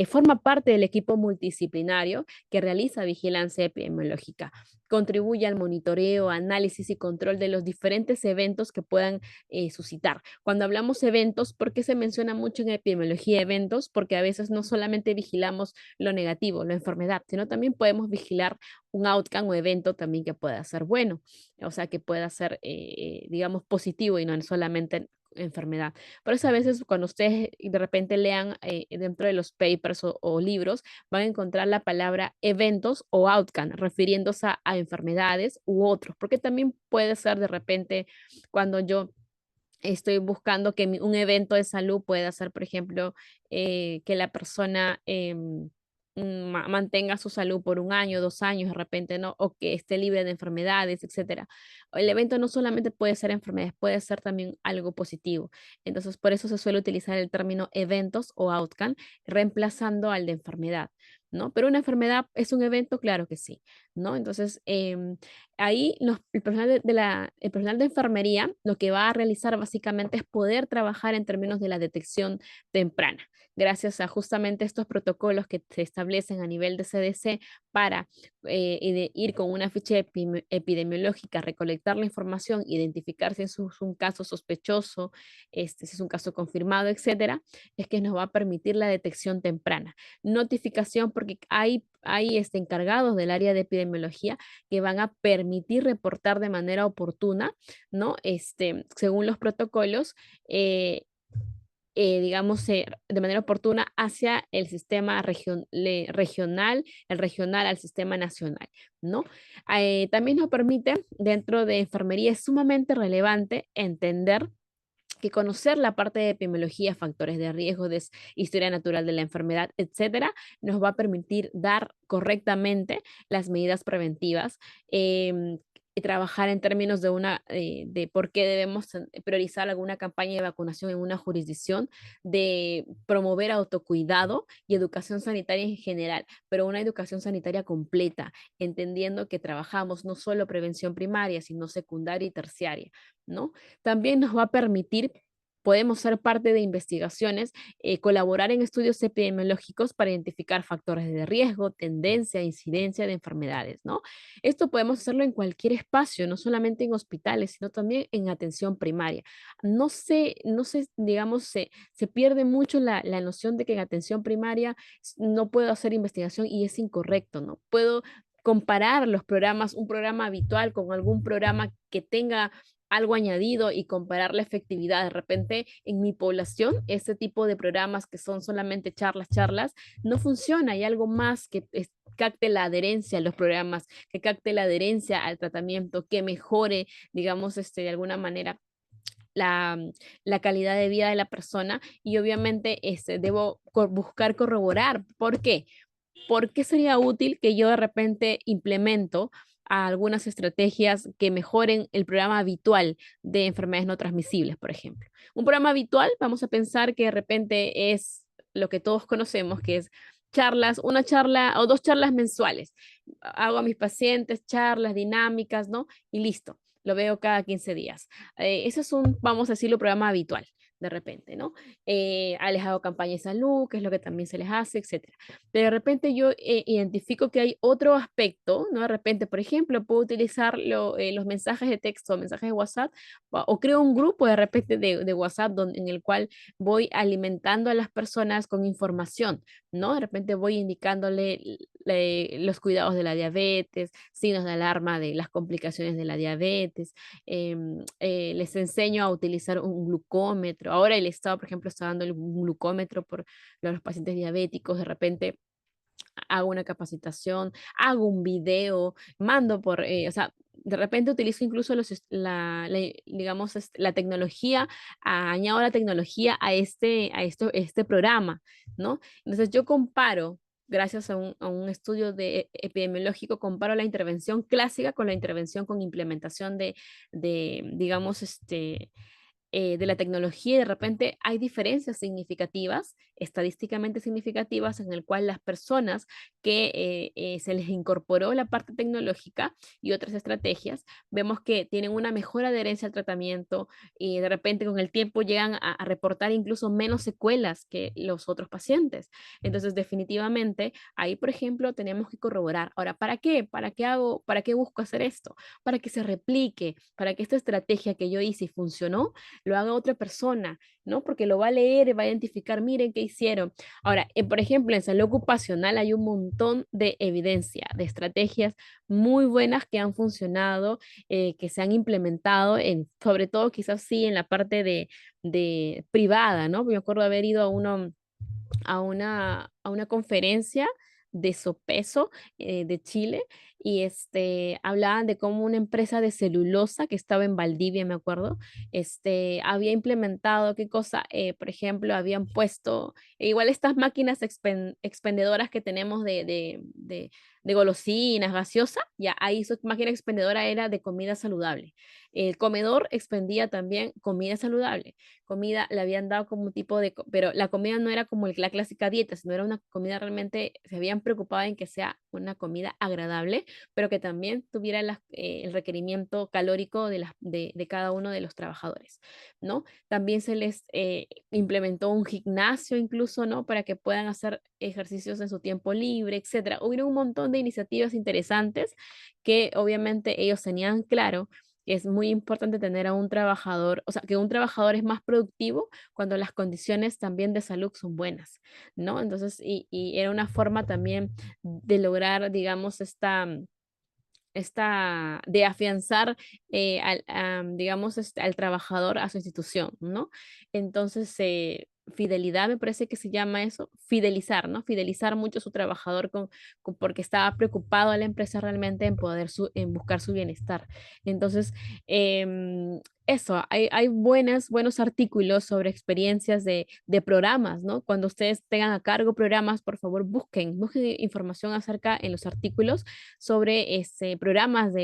forma parte del equipo multidisciplinario que realiza vigilancia epidemiológica. Contribuye al monitoreo, análisis y control de los diferentes eventos que puedan suscitar. Cuando hablamos eventos, ¿por qué se menciona mucho en epidemiología eventos? Porque a veces no solamente vigilamos lo negativo, la enfermedad, sino también podemos vigilar un outcome o evento también que pueda ser bueno, o sea, que pueda ser, digamos, positivo y no solamente enfermedad. Por eso a veces cuando ustedes de repente lean dentro de los papers o libros, van a encontrar la palabra eventos o outcome, refiriéndose a enfermedades u otros, porque también puede ser de repente cuando yo estoy buscando que un evento de salud pueda ser, por ejemplo, que la persona mantenga su salud por un año, 2 años, de repente, ¿no? O que esté libre de enfermedades, etcétera. El evento no solamente puede ser enfermedades, puede ser también algo positivo. Entonces, por eso se suele utilizar el término eventos o outcome, reemplazando al de enfermedad, ¿no? Pero una enfermedad es un evento, claro que sí, ¿no? Entonces, ahí el personal el personal de enfermería lo que va a realizar básicamente es poder trabajar en términos de la detección temprana, gracias a justamente estos protocolos que se establecen a nivel de CDC para ir con una ficha epidemiológica, recolectar la información, identificar si es un caso sospechoso, si es un caso confirmado, etcétera, es que nos va a permitir la detección temprana. Notificación porque hay encargados del área de epidemiología que van a permitir permitir reportar de manera oportuna, ¿no? Según los protocolos, digamos, de manera oportuna hacia el sistema regional, el regional al sistema nacional, ¿no? También nos permite, dentro de enfermería, es sumamente relevante entender que conocer la parte de epidemiología, factores de riesgo, historia natural de la enfermedad, etcétera, nos va a permitir dar correctamente las medidas preventivas. Y trabajar en términos de por qué debemos priorizar alguna campaña de vacunación en una jurisdicción, de promover autocuidado y educación sanitaria en general, pero una educación sanitaria completa, entendiendo que trabajamos no solo prevención primaria, sino secundaria y terciaria, ¿no? También nos va a permitir, podemos ser parte de investigaciones, colaborar en estudios epidemiológicos para identificar factores de riesgo, tendencia, incidencia de enfermedades, ¿no? Esto podemos hacerlo en cualquier espacio, no solamente en hospitales, sino también en atención primaria. No sé, digamos, se pierde mucho la noción de que en atención primaria no puedo hacer investigación y es incorrecto, ¿no? Puedo comparar los programas, un programa habitual con algún programa que tenga algo añadido y comparar la efectividad. De repente, en mi población, este tipo de programas que son solamente charlas, no funciona. Hay algo más que capte la adherencia a los programas, que capte la adherencia al tratamiento, que mejore, digamos, de alguna manera la, la calidad de vida de la persona y obviamente debo buscar corroborar. ¿Por qué? ¿Por qué sería útil que yo de repente implemento algunas estrategias que mejoren el programa habitual de enfermedades no transmisibles, por ejemplo? Un programa habitual, vamos a pensar que de repente es lo que todos conocemos, que es charlas, una charla o dos charlas mensuales. Hago a mis pacientes charlas dinámicas, ¿no? Y listo, lo veo cada 15 días. Ese es un, vamos a decirlo, programa habitual de repente, ¿no? Les hago campaña de salud, que es lo que también se les hace, etcétera. De repente yo identifico que hay otro aspecto, ¿no? De repente, por ejemplo, puedo utilizar los mensajes de texto, mensajes de WhatsApp, o creo un grupo de repente de WhatsApp en el cual voy alimentando a las personas con información, ¿no? De repente voy indicándole los cuidados de la diabetes, signos de alarma de las complicaciones de la diabetes, les enseño a utilizar un glucómetro. Ahora el Estado, por ejemplo, está dando un glucómetro por los pacientes diabéticos. De repente hago una capacitación, hago un video, mando o sea, de repente utilizo incluso digamos, la tecnología, añado la tecnología a este programa, ¿no? Entonces yo comparo, gracias a un estudio epidemiológico, comparo la intervención clásica con la intervención con implementación digamos, de la tecnología y de repente hay diferencias significativas, estadísticamente significativas, en el cual las personas que se les incorporó la parte tecnológica y otras estrategias, vemos que tienen una mejor adherencia al tratamiento y de repente con el tiempo llegan a reportar incluso menos secuelas que los otros pacientes. Entonces, definitivamente, ahí, por ejemplo, tenemos que corroborar. Ahora, ¿para qué? ¿Para qué busco hacer esto? Para que se replique, para que esta estrategia que yo hice y funcionó, lo haga otra persona, ¿no? Porque lo va a leer, va a identificar, miren qué hicieron. Ahora, por ejemplo, en salud ocupacional hay un montón de evidencia, de estrategias muy buenas que han funcionado, que se han implementado, sobre todo quizás sí en la parte de privada, ¿no? Yo me acuerdo haber ido a una conferencia de Sopeso de Chile y hablaban de cómo una empresa de celulosa que estaba en Valdivia, me acuerdo, había implementado, ¿qué cosa? Por ejemplo, habían puesto igual estas máquinas expendedoras que tenemos de golosinas, gaseosa, ya ahí su máquina expendedora era de comida saludable. El comedor expendía también comida saludable, comida le habían dado como un tipo pero la comida no era como la clásica dieta, sino era una comida realmente, se habían preocupado en que sea una comida agradable, pero que también tuviera el requerimiento calórico de cada uno de los trabajadores, ¿no? También se les implementó un gimnasio incluso, ¿no? Para que puedan hacer ejercicios en su tiempo libre, etcétera. Hubo un montón de iniciativas interesantes que obviamente ellos tenían claro que es muy importante tener a un trabajador, o sea, que un trabajador es más productivo cuando las condiciones también de salud son buenas, ¿no? Entonces, y era una forma también de lograr, digamos, de afianzar, digamos, al trabajador a su institución, ¿no? Entonces, fidelidad, me parece que se llama eso, fidelizar, ¿no? Fidelizar mucho a su trabajador porque estaba preocupado a la empresa realmente en en buscar su bienestar. Entonces, eso, hay buenos artículos sobre experiencias de programas, ¿no? Cuando ustedes tengan a cargo programas, por favor, busquen información acerca en los artículos sobre programas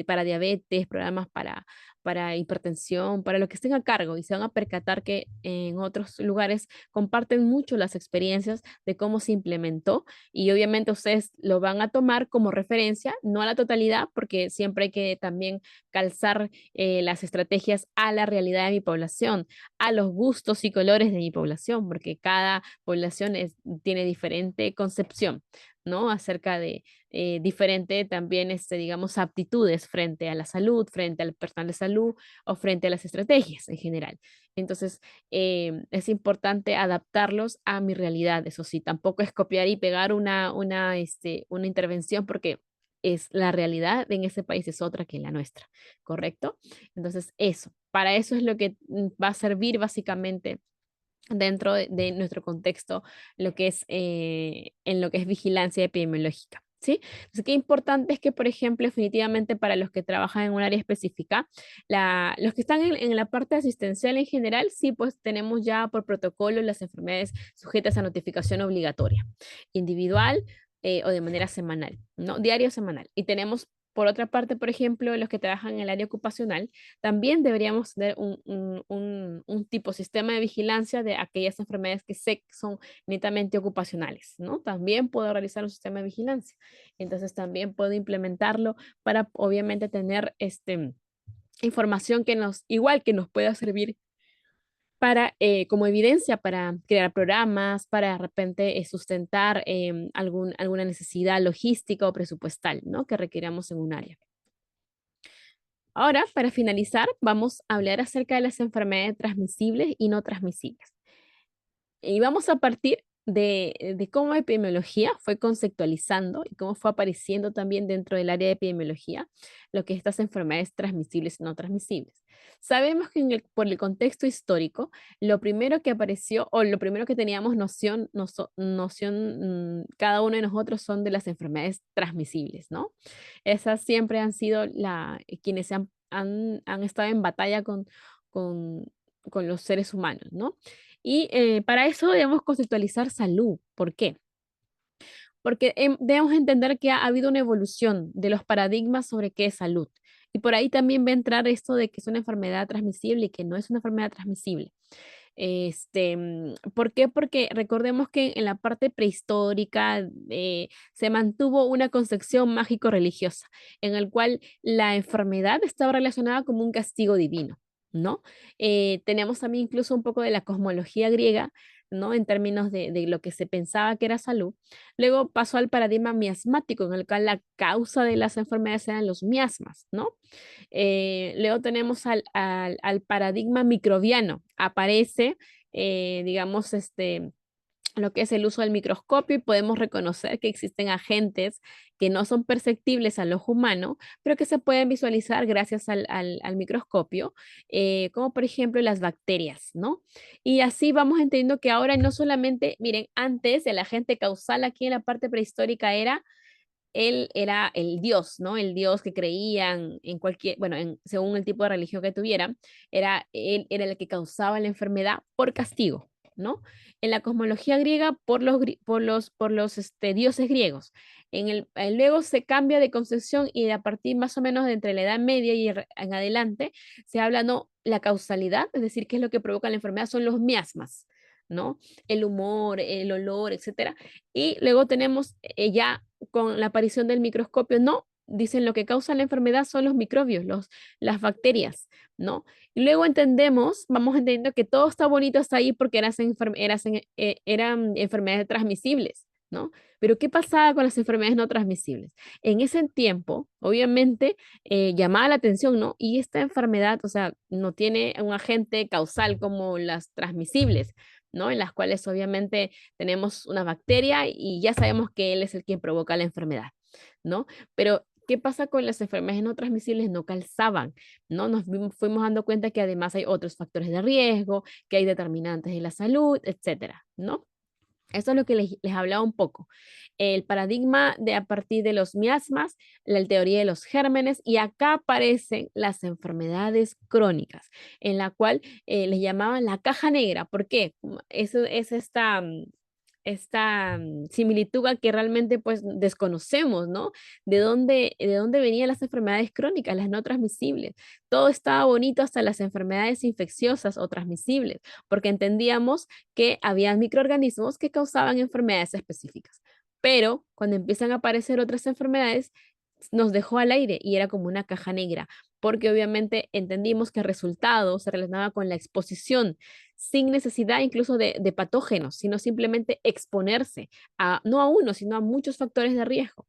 para diabetes, programas para hipertensión, para lo que estén a cargo, y se van a percatar que en otros lugares comparten mucho las experiencias de cómo se implementó, y obviamente ustedes lo van a tomar como referencia, no a la totalidad, porque siempre hay que también calzar las estrategias a la realidad de mi población, a los gustos y colores de mi población, porque cada población tiene diferente concepción, ¿no? Acerca de diferente también, digamos, aptitudes frente a la salud, frente al personal de salud o frente a las estrategias en general. Entonces, es importante adaptarlos a mi realidad. Eso sí, tampoco es copiar y pegar una intervención, porque es la realidad en ese país es otra que la nuestra, ¿correcto? Entonces, para eso es lo que va a servir básicamente dentro de nuestro contexto, en lo que es vigilancia epidemiológica. ¿Sí? Entonces, qué importante es que, por ejemplo, definitivamente para los que trabajan en un área específica, los que están en la parte asistencial en general, sí, pues tenemos ya por protocolo las enfermedades sujetas a notificación obligatoria, individual o de manera semanal, ¿no? Diario o semanal. Y tenemos, por otra parte, por ejemplo, los que trabajan en el área ocupacional, también deberíamos tener un tipo sistema de vigilancia de aquellas enfermedades que son netamente ocupacionales, ¿no? También puedo realizar un sistema de vigilancia. Entonces también puedo implementarlo para obviamente tener información igual que nos pueda servir como evidencia para crear programas, para de repente sustentar alguna necesidad logística o presupuestal, ¿no? Que requiramos en un área. Ahora, para finalizar, vamos a hablar acerca de las enfermedades transmisibles y no transmisibles. Y vamos a partir de cómo la epidemiología fue conceptualizando y cómo fue apareciendo también dentro del área de epidemiología lo que es estas enfermedades transmisibles y no transmisibles. Sabemos que por el contexto histórico, lo primero que apareció o lo primero que teníamos noción, cada uno de nosotros son de las enfermedades transmisibles, ¿no? Esas siempre han sido quienes han estado en batalla con, con los seres humanos, ¿no? Y para eso debemos conceptualizar salud. ¿Por qué? Porque debemos entender que ha habido una evolución de los paradigmas sobre qué es salud. Y por ahí también va a entrar esto de que es una enfermedad transmisible y que no es una enfermedad transmisible. ¿Por qué? Porque recordemos que en la parte prehistórica se mantuvo una concepción mágico-religiosa, en el cual la enfermedad estaba relacionada como un castigo divino, ¿no? Tenemos también incluso un poco de la cosmología griega, ¿no? En términos de lo que se pensaba que era salud. Luego pasó al paradigma miasmático, en el cual la causa de las enfermedades eran los miasmas, ¿no? Luego tenemos al paradigma microbiano. Aparece, digamos, lo que es el uso del microscopio, y podemos reconocer que existen agentes que no son perceptibles al ojo humano, pero que se pueden visualizar gracias al microscopio, como por ejemplo las bacterias, ¿no? Y así vamos entendiendo que ahora no solamente, miren, antes el agente causal aquí en la parte prehistórica él era el dios, ¿no? El dios que creían en cualquier, bueno, según el tipo de religión que tuvieran, él era el que causaba la enfermedad por castigo, ¿no? En la cosmología griega, por los dioses griegos. Luego se cambia de concepción, y a partir más o menos de entre la Edad Media y en adelante, se habla, no, la causalidad, es decir, qué es lo que provoca la enfermedad, son los miasmas, ¿no? El humor, el olor, etcétera. Y luego tenemos ya con la aparición del microscopio, no, dicen lo que causa la enfermedad son los microbios, las bacterias, ¿no? Y luego vamos entendiendo que todo está bonito hasta ahí porque eran enfermedades transmisibles, ¿no? Pero ¿qué pasaba con las enfermedades no transmisibles? En ese tiempo, obviamente, llamaba la atención, ¿no? Y esta enfermedad, o sea, no tiene un agente causal como las transmisibles, ¿no? En las cuales obviamente tenemos una bacteria y ya sabemos que él es el quien provoca la enfermedad, ¿no? Pero ¿qué pasa con las enfermedades no transmisibles? No calzaban, ¿no? Fuimos dando cuenta que además hay otros factores de riesgo, que hay determinantes de la salud, etcétera, ¿no? Eso es lo que les hablaba un poco. El paradigma de a partir de los miasmas, la teoría de los gérmenes, y acá aparecen las enfermedades crónicas, en la cual les llamaban la caja negra. ¿Por qué? Eso es esta similitud a que realmente pues desconocemos, ¿no? ¿De dónde venían las enfermedades crónicas, las no transmisibles? Todo estaba bonito hasta las enfermedades infecciosas o transmisibles, porque entendíamos que había microorganismos que causaban enfermedades específicas. Pero cuando empiezan a aparecer otras enfermedades, nos dejó al aire y era como una caja negra, porque obviamente entendimos que el resultado se relacionaba con la exposición sin necesidad incluso de patógenos, sino simplemente exponerse a, no a uno, sino a muchos factores de riesgo.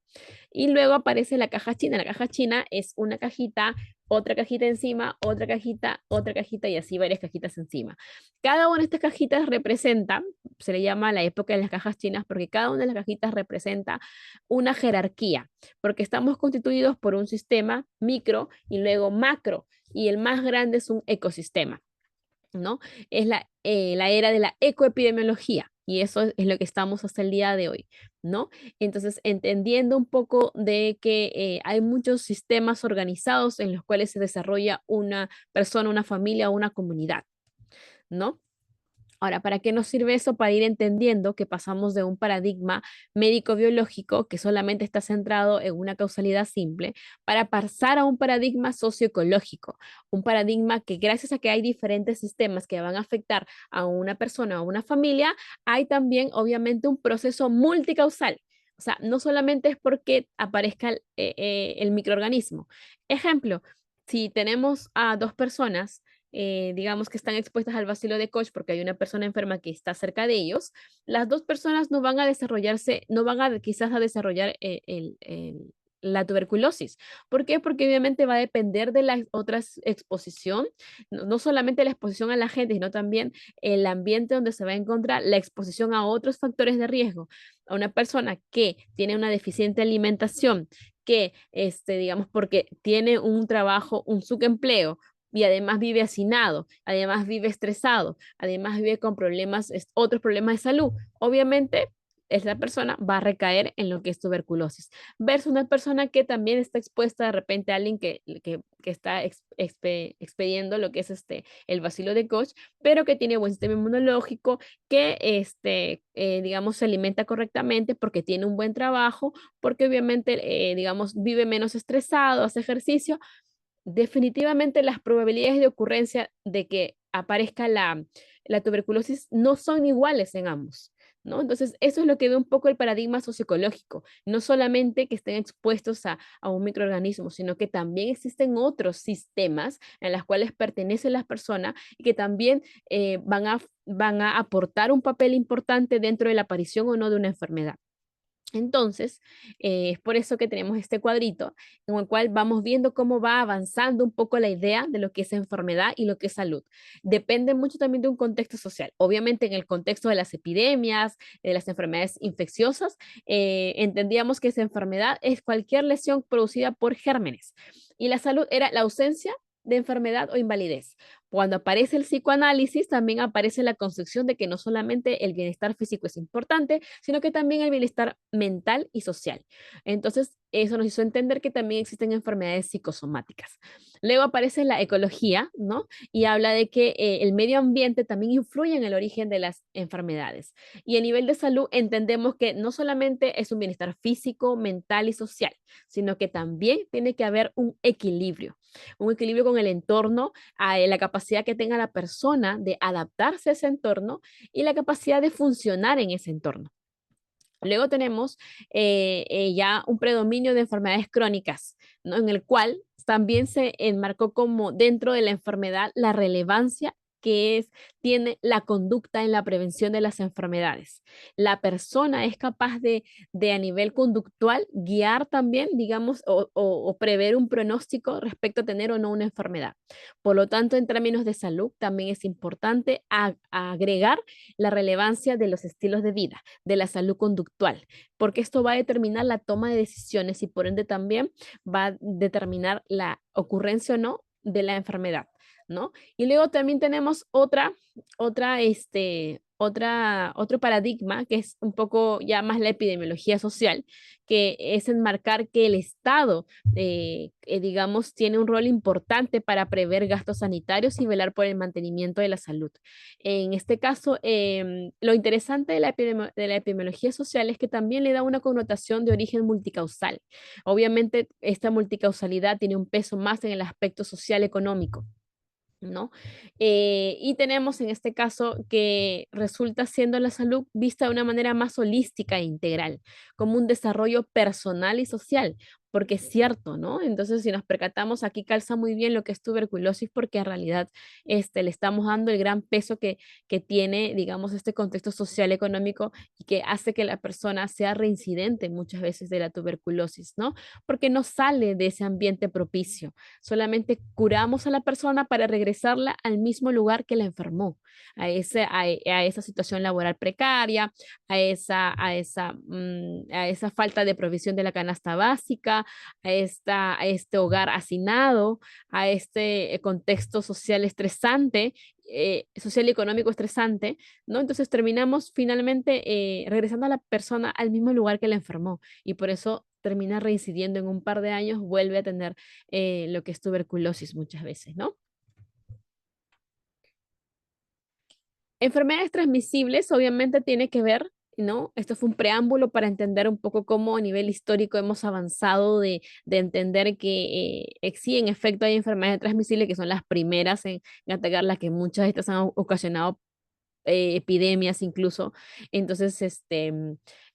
Y luego aparece la caja china. La caja china es una cajita, otra cajita encima, otra cajita y así varias cajitas encima. Cada una de estas cajitas representa, se le llama la época de las cajas chinas, porque cada una de las cajitas representa una jerarquía, porque estamos constituidos por un sistema micro y luego macro, y el más grande es un ecosistema, ¿no? Es la era de la ecoepidemiología. Y eso es lo que estamos hasta el día de hoy, ¿no? Entonces, entendiendo un poco de que hay muchos sistemas organizados en los cuales se desarrolla una persona, una familia o una comunidad, ¿no? Ahora, ¿para qué nos sirve eso? Para ir entendiendo que pasamos de un paradigma médico-biológico que solamente está centrado en una causalidad simple, para pasar a un paradigma socioecológico, un paradigma que gracias a que hay diferentes sistemas que van a afectar a una persona o a una familia, hay también obviamente un proceso multicausal. O sea, no solamente es porque aparezca el microorganismo. Ejemplo, si tenemos a dos personas digamos que están expuestas al bacilo de Koch porque hay una persona enferma que está cerca de ellos, las dos personas no van a desarrollarse, no van a quizás a desarrollar la tuberculosis. ¿Por qué? Porque obviamente va a depender de la otra exposición, no solamente la exposición a la gente, sino también el ambiente donde se va a encontrar, la exposición a otros factores de riesgo. A una persona que tiene una deficiente alimentación, que, digamos, porque tiene un trabajo, un subempleo, y además vive hacinado, además vive estresado, además vive con problemas, otros problemas de salud, obviamente esa persona va a recaer en lo que es tuberculosis. Versus una persona que también está expuesta de repente a alguien que está expediendo lo que es el bacilo de Koch, pero que tiene buen sistema inmunológico, que digamos, se alimenta correctamente porque tiene un buen trabajo, porque obviamente, digamos, vive menos estresado, hace ejercicio. Definitivamente las probabilidades de ocurrencia de que aparezca la tuberculosis no son iguales en ambos, ¿no? Entonces, eso es lo que ve un poco el paradigma socioecológico, no solamente que estén expuestos a un microorganismo, sino que también existen otros sistemas en los cuales pertenecen las personas y que también van a aportar un papel importante dentro de la aparición o no de una enfermedad. Entonces, es por eso que tenemos este cuadrito en el cual vamos viendo cómo va avanzando un poco la idea de lo que es enfermedad y lo que es salud. Depende mucho también de un contexto social. Obviamente, en el contexto de las epidemias, de las enfermedades infecciosas, entendíamos que esa enfermedad es cualquier lesión producida por gérmenes y la salud era la ausencia de enfermedad o invalidez. Cuando aparece el psicoanálisis, también aparece la concepción de que no solamente el bienestar físico es importante, sino que también el bienestar mental y social. Entonces, eso nos hizo entender que también existen enfermedades psicosomáticas. Luego aparece la ecología, ¿no? Y habla de que el medio ambiente también influye en el origen de las enfermedades. Y a nivel de salud entendemos que no solamente es un bienestar físico, mental y social, sino que también tiene que haber un equilibrio con el entorno, a la capacidad que tenga la persona de adaptarse a ese entorno y la capacidad de funcionar en ese entorno. Luego tenemos ya un predominio de enfermedades crónicas, ¿no? En el cual también se enmarcó como dentro de la enfermedad la relevancia que tiene la conducta en la prevención de las enfermedades. La persona es capaz de a nivel conductual guiar también, digamos, o prever un pronóstico respecto a tener o no una enfermedad. Por lo tanto, en términos de salud, también es importante agregar la relevancia de los estilos de vida, de la salud conductual, porque esto va a determinar la toma de decisiones y por ende también va a determinar la ocurrencia o no de la enfermedad, ¿no? Y luego también tenemos otro paradigma que es un poco ya más la epidemiología social, que es enmarcar que el Estado, digamos, tiene un rol importante para prever gastos sanitarios y velar por el mantenimiento de la salud. En este caso, lo interesante de la epidemiología social es que también le da una connotación de origen multicausal. Obviamente, esta multicausalidad tiene un peso más en el aspecto social económico, ¿no? Y tenemos en este caso que resulta siendo la salud vista de una manera más holística e integral, como un desarrollo personal y social, porque es cierto, ¿no? Entonces, si nos percatamos, aquí calza muy bien lo que es tuberculosis, porque en realidad le estamos dando el gran peso que tiene, digamos, este contexto social económico y que hace que la persona sea reincidente muchas veces de la tuberculosis, ¿no? Porque no sale de ese ambiente propicio, solamente curamos a la persona para regresarla al mismo lugar que la enfermó, a esa situación laboral precaria, a esa falta de provisión de la canasta básica, a este hogar hacinado, a este contexto social estresante, social y económico estresante, ¿no? Entonces terminamos finalmente regresando a la persona al mismo lugar que la enfermó y por eso termina reincidiendo en un par de años, vuelve a tener lo que es tuberculosis muchas veces, ¿no? Enfermedades transmisibles obviamente tiene que ver, ¿no? Esto fue un preámbulo para entender un poco cómo a nivel histórico hemos avanzado de entender que sí, en efecto hay enfermedades transmisibles que son las primeras en atacar, las que muchas de estas han ocasionado epidemias incluso. Entonces,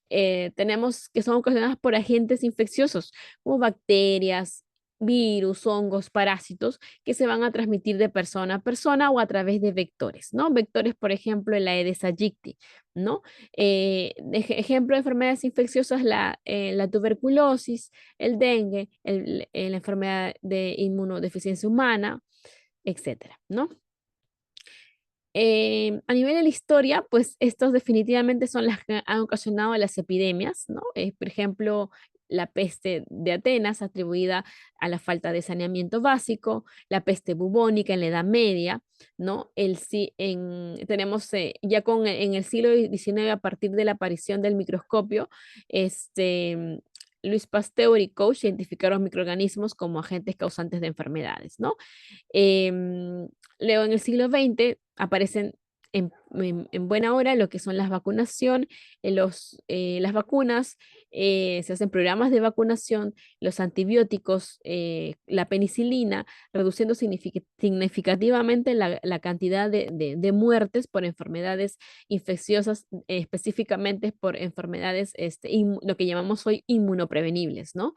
tenemos que son ocasionadas por agentes infecciosos, como bacterias, virus, hongos, parásitos, que se van a transmitir de persona a persona o a través de vectores, ¿no? Vectores, por ejemplo, la Aedes aegypti, ¿no? Ejemplo de enfermedades infecciosas, la tuberculosis, el dengue, la enfermedad de inmunodeficiencia humana, etcétera, ¿no? A nivel de la historia, pues estos definitivamente son las que han ocasionado las epidemias, ¿no? Por ejemplo, la peste de Atenas, atribuida a la falta de saneamiento básico, la peste bubónica en la Edad Media, ¿no? Tenemos ya en el siglo XIX, a partir de la aparición del microscopio, Luis Pasteur y Koch identificaron microorganismos como agentes causantes de enfermedades, ¿no? Luego en el siglo XX aparecen en buena hora lo que son las vacunación, las vacunas, se hacen programas de vacunación, los antibióticos, la penicilina, reduciendo significativamente la cantidad de muertes por enfermedades infecciosas, específicamente por enfermedades, lo que llamamos hoy inmunoprevenibles, ¿no?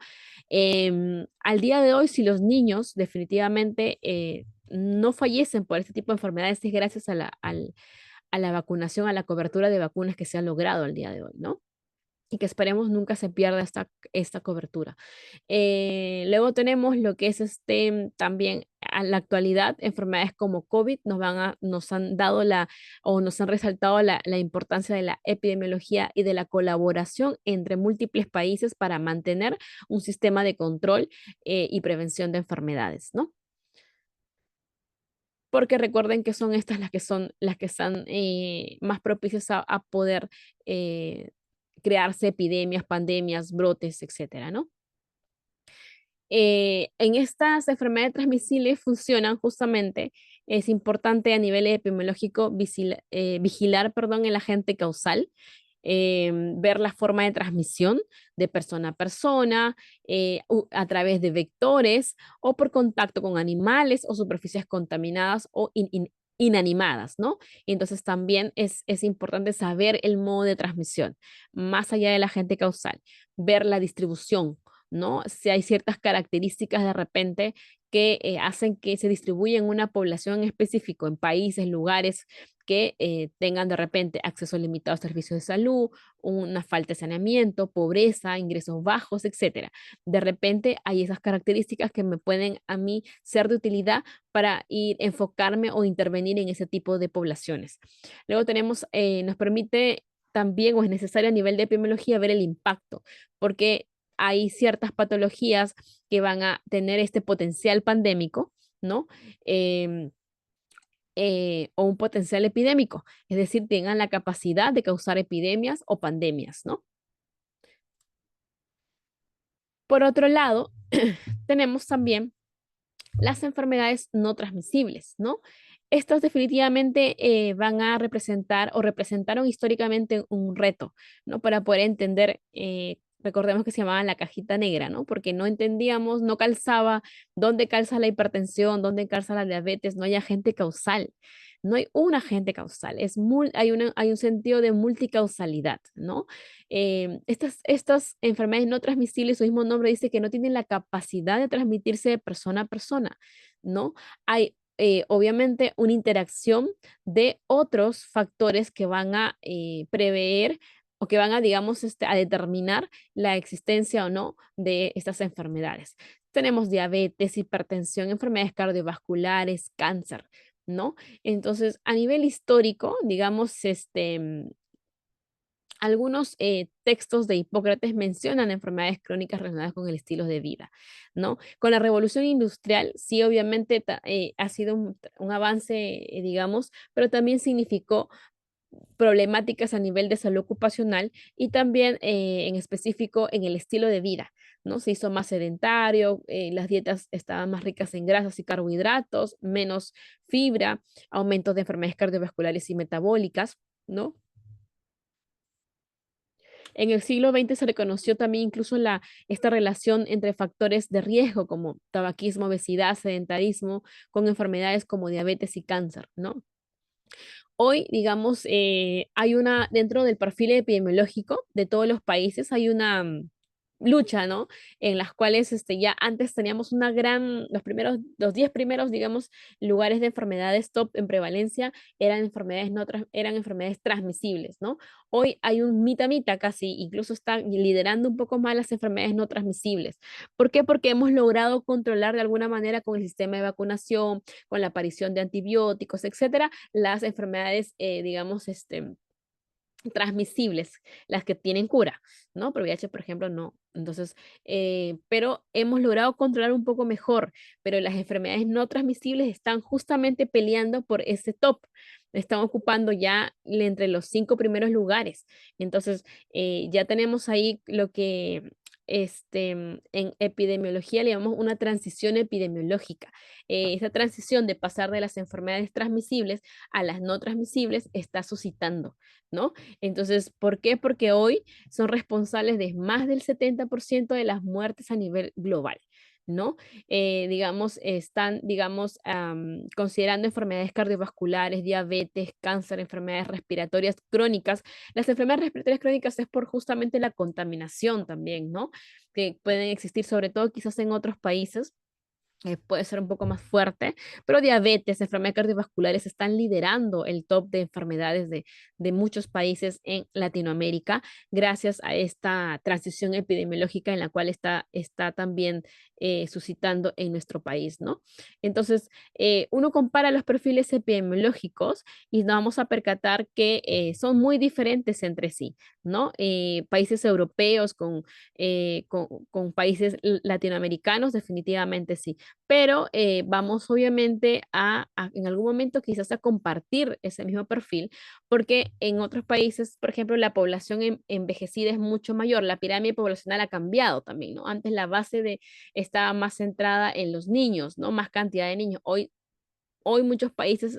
Al día de hoy, si los niños definitivamente no fallecen por este tipo de enfermedades, es gracias a la vacunación, a la cobertura de vacunas que se ha logrado al día de hoy, ¿no? Y que esperemos nunca se pierda esta cobertura. Luego tenemos lo que es también a la actualidad, enfermedades como COVID nos han dado o nos han resaltado la importancia de la epidemiología y de la colaboración entre múltiples países para mantener un sistema de control y prevención de enfermedades, ¿no? Porque recuerden que son estas las que están más propicias a poder crearse epidemias, pandemias, brotes, etcétera, ¿no? En estas enfermedades transmisibles funcionan justamente, es importante a nivel epidemiológico vigilar, perdón, el agente causal, ver la forma de transmisión de persona a persona, a través de vectores o por contacto con animales o superficies contaminadas o inanimadas, ¿no? Entonces también es importante saber el modo de transmisión, más allá del agente causal, ver la distribución, ¿no? Si hay ciertas características de repente que hacen que se distribuya en una población en específico, en países, lugares que tengan de repente acceso limitado a servicios de salud, una falta de saneamiento, pobreza, ingresos bajos, etcétera. De repente hay esas características que me pueden a mí ser de utilidad para ir enfocarme o intervenir en ese tipo de poblaciones. Luego tenemos, nos permite también, o es necesario a nivel de epidemiología, ver el impacto, porque hay ciertas patologías que van a tener este potencial pandémico, ¿no? Em, o un potencial epidémico, es decir, tengan la capacidad de causar epidemias o pandemias, ¿no? Por otro lado, tenemos también las enfermedades no transmisibles, ¿no? Estas definitivamente van a representar o representaron históricamente un reto, ¿no? Para poder entender, recordemos que se llamaban la cajita negra, ¿no? Porque no entendíamos, no calzaba dónde calza la hipertensión, dónde calza la diabetes, no hay agente causal. No hay un agente causal, hay un sentido de multicausalidad, ¿no? Estas enfermedades no transmisibles, su mismo nombre dice que no tienen la capacidad de transmitirse de persona a persona, ¿no? Hay obviamente una interacción de otros factores que van a prever o que van a, digamos, a determinar la existencia o no de estas enfermedades. Tenemos diabetes, hipertensión, enfermedades cardiovasculares, cáncer, ¿no? Entonces, a nivel histórico, digamos, algunos textos de Hipócrates mencionan enfermedades crónicas relacionadas con el estilo de vida, ¿no? Con la revolución industrial, sí, obviamente ha sido un avance, digamos, pero también significó problemáticas a nivel de salud ocupacional y también en específico en el estilo de vida, ¿no? Se hizo más sedentario, las dietas estaban más ricas en grasas y carbohidratos, menos fibra, aumentos de enfermedades cardiovasculares y metabólicas, ¿no? En el siglo XX se reconoció también incluso esta relación entre factores de riesgo como tabaquismo, obesidad, sedentarismo, con enfermedades como diabetes y cáncer, ¿no? Hoy, digamos, dentro del perfil epidemiológico de todos los países, hay una lucha, ¿no? En las cuales ya antes teníamos los 10 primeros, digamos, lugares de enfermedades top en prevalencia eran enfermedades, eran enfermedades transmisibles, ¿no? Hoy hay un mitad casi, incluso están liderando un poco más las enfermedades no transmisibles. ¿Por qué? Porque hemos logrado controlar de alguna manera con el sistema de vacunación, con la aparición de antibióticos, etcétera, las enfermedades, digamos, transmisibles, las que tienen cura, ¿no? Pero VIH, por ejemplo, no. Entonces, pero hemos logrado controlar un poco mejor, pero las enfermedades no transmisibles están justamente peleando por ese top. Están ocupando ya entre los 5 primeros lugares. Entonces, ya tenemos ahí lo que en epidemiología le llamamos una transición epidemiológica. Esa transición de pasar de las enfermedades transmisibles a las no transmisibles está suscitando, ¿no? Entonces, ¿por qué? Porque hoy son responsables de más del 70% de las muertes a nivel global, ¿no? Digamos, están, digamos, considerando enfermedades cardiovasculares, diabetes, cáncer, enfermedades respiratorias crónicas. Las enfermedades respiratorias crónicas es por justamente la contaminación también, ¿no? Que pueden existir, sobre todo quizás en otros países puede ser un poco más fuerte, pero diabetes, enfermedades cardiovasculares están liderando el top de enfermedades de muchos países en Latinoamérica gracias a esta transición epidemiológica en la cual está también suscitando en nuestro país, ¿no? Entonces, uno compara los perfiles epidemiológicos y nos vamos a percatar que son muy diferentes entre sí, ¿no? Países europeos con países latinoamericanos, definitivamente sí, pero vamos obviamente en algún momento quizás a compartir ese mismo perfil, porque en otros países, por ejemplo, la población envejecida es mucho mayor, la pirámide poblacional ha cambiado también, ¿no? Antes la base estaba más centrada en los niños, ¿no? Más cantidad de niños. Hoy muchos países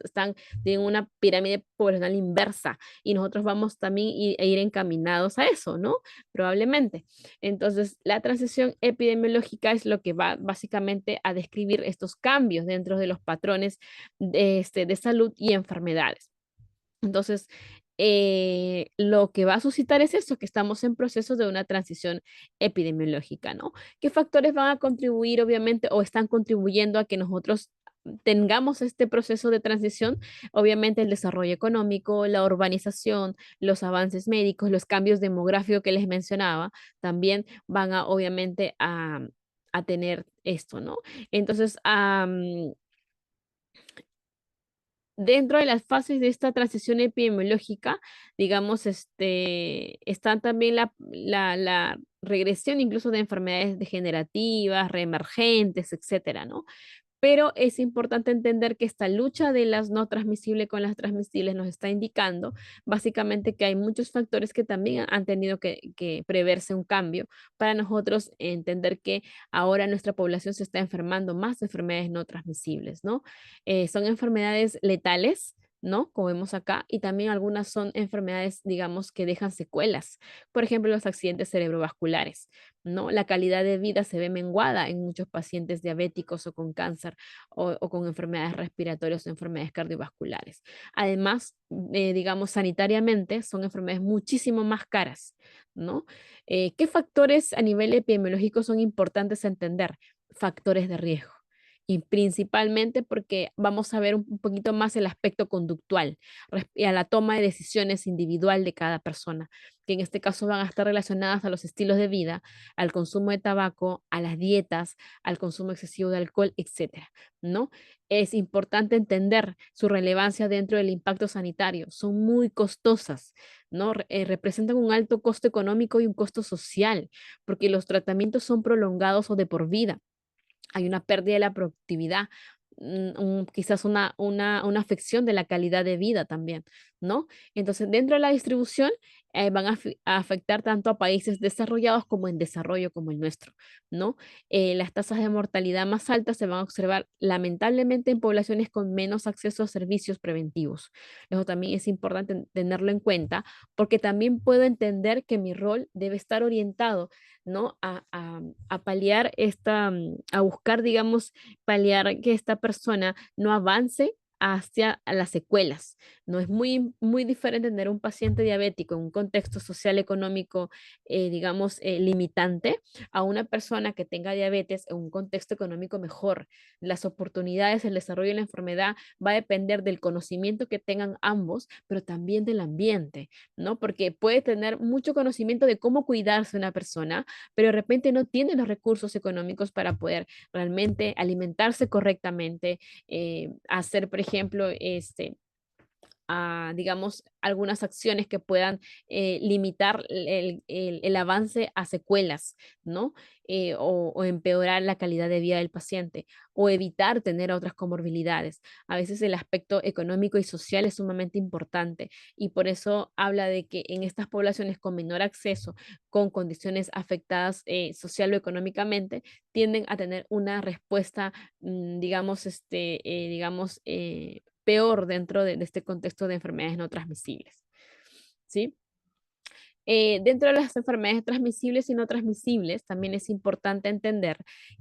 tienen una pirámide poblacional inversa y nosotros vamos también a ir encaminados a eso, ¿no? Probablemente. Entonces, la transición epidemiológica es lo que va básicamente a describir estos cambios dentro de los patrones de salud y enfermedades. Entonces, lo que va a suscitar es eso, que estamos en proceso de una transición epidemiológica, ¿no? ¿Qué factores van a contribuir, obviamente, o están contribuyendo a que nosotros tengamos este proceso de transición? Obviamente el desarrollo económico, la urbanización, los avances médicos, los cambios demográficos que les mencionaba, también van a, obviamente, a tener esto, ¿no? Entonces, dentro de las fases de esta transición epidemiológica, digamos, está también la regresión incluso de enfermedades degenerativas, reemergentes, etcétera, ¿no? Pero es importante entender que esta lucha de las no transmisibles con las transmisibles nos está indicando básicamente que hay muchos factores que también han tenido que preverse un cambio para nosotros entender que ahora nuestra población se está enfermando más de enfermedades no transmisibles, ¿no? Son enfermedades letales, ¿no? Como vemos acá, y también algunas son enfermedades, digamos, que dejan secuelas. Por ejemplo, los accidentes cerebrovasculares, ¿no? La calidad de vida se ve menguada en muchos pacientes diabéticos o con cáncer o con enfermedades respiratorias o enfermedades cardiovasculares. Además, digamos, sanitariamente son enfermedades muchísimo más caras, ¿no? ¿Qué factores a nivel epidemiológico son importantes a entender? Factores de riesgo. Y principalmente porque vamos a ver un poquito más el aspecto conductual y a la toma de decisiones individual de cada persona, que en este caso van a estar relacionadas a los estilos de vida, al consumo de tabaco, a las dietas, al consumo excesivo de alcohol, etcétera, ¿no? Es importante entender su relevancia dentro del impacto sanitario. Son muy costosas, ¿no? Representan un alto costo económico y un costo social, porque los tratamientos son prolongados o de por vida. Hay una pérdida de la productividad, quizás una afección de la calidad de vida también, ¿no? Entonces, dentro de la distribución, van a afectar tanto a países desarrollados como en desarrollo como el nuestro, ¿no? Las tasas de mortalidad más altas se van a observar lamentablemente en poblaciones con menos acceso a servicios preventivos. Eso también es importante tenerlo en cuenta porque también puedo entender que mi rol debe estar orientado, ¿no? A paliar a buscar, digamos, paliar que esta persona no avance hacia las secuelas. No es muy diferente tener un paciente diabético en un contexto social, económico, digamos, limitante, a una persona que tenga diabetes en un contexto económico mejor. Las oportunidades, el desarrollo de la enfermedad va a depender del conocimiento que tengan ambos, pero también del ambiente, ¿no? Porque puede tener mucho conocimiento de cómo cuidarse una persona, pero de repente no tiene los recursos económicos para poder realmente alimentarse correctamente, hacer, por ejemplo, digamos, algunas acciones que puedan limitar el avance a secuelas, ¿no? O empeorar la calidad de vida del paciente o evitar tener otras comorbilidades. A veces el aspecto económico y social es sumamente importante y por eso habla de que en estas poblaciones con menor acceso, con condiciones afectadas social o económicamente, tienden a tener una respuesta, digamos, peor dentro de este contexto de enfermedades no transmisibles, ¿sí? Dentro de las enfermedades transmisibles y no transmisibles, también es importante entender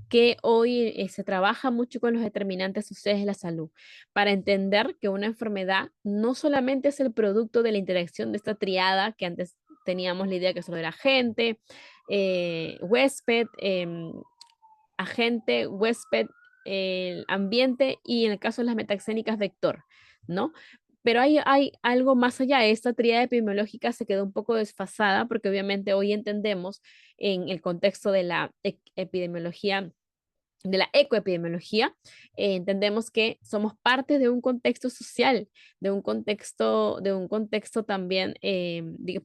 que hoy se trabaja mucho con los determinantes sociales de la salud para entender que una enfermedad no solamente es el producto de la interacción de esta triada que antes teníamos la idea que solo era agente, huésped, agente, huésped, el ambiente y en el caso de las metaxénicas, vector, ¿no? Pero hay algo más allá. Esta tríada epidemiológica se quedó un poco desfasada porque obviamente hoy entendemos en el contexto de la epidemiología, de la ecoepidemiología, entendemos que somos parte de un contexto social, de un contexto también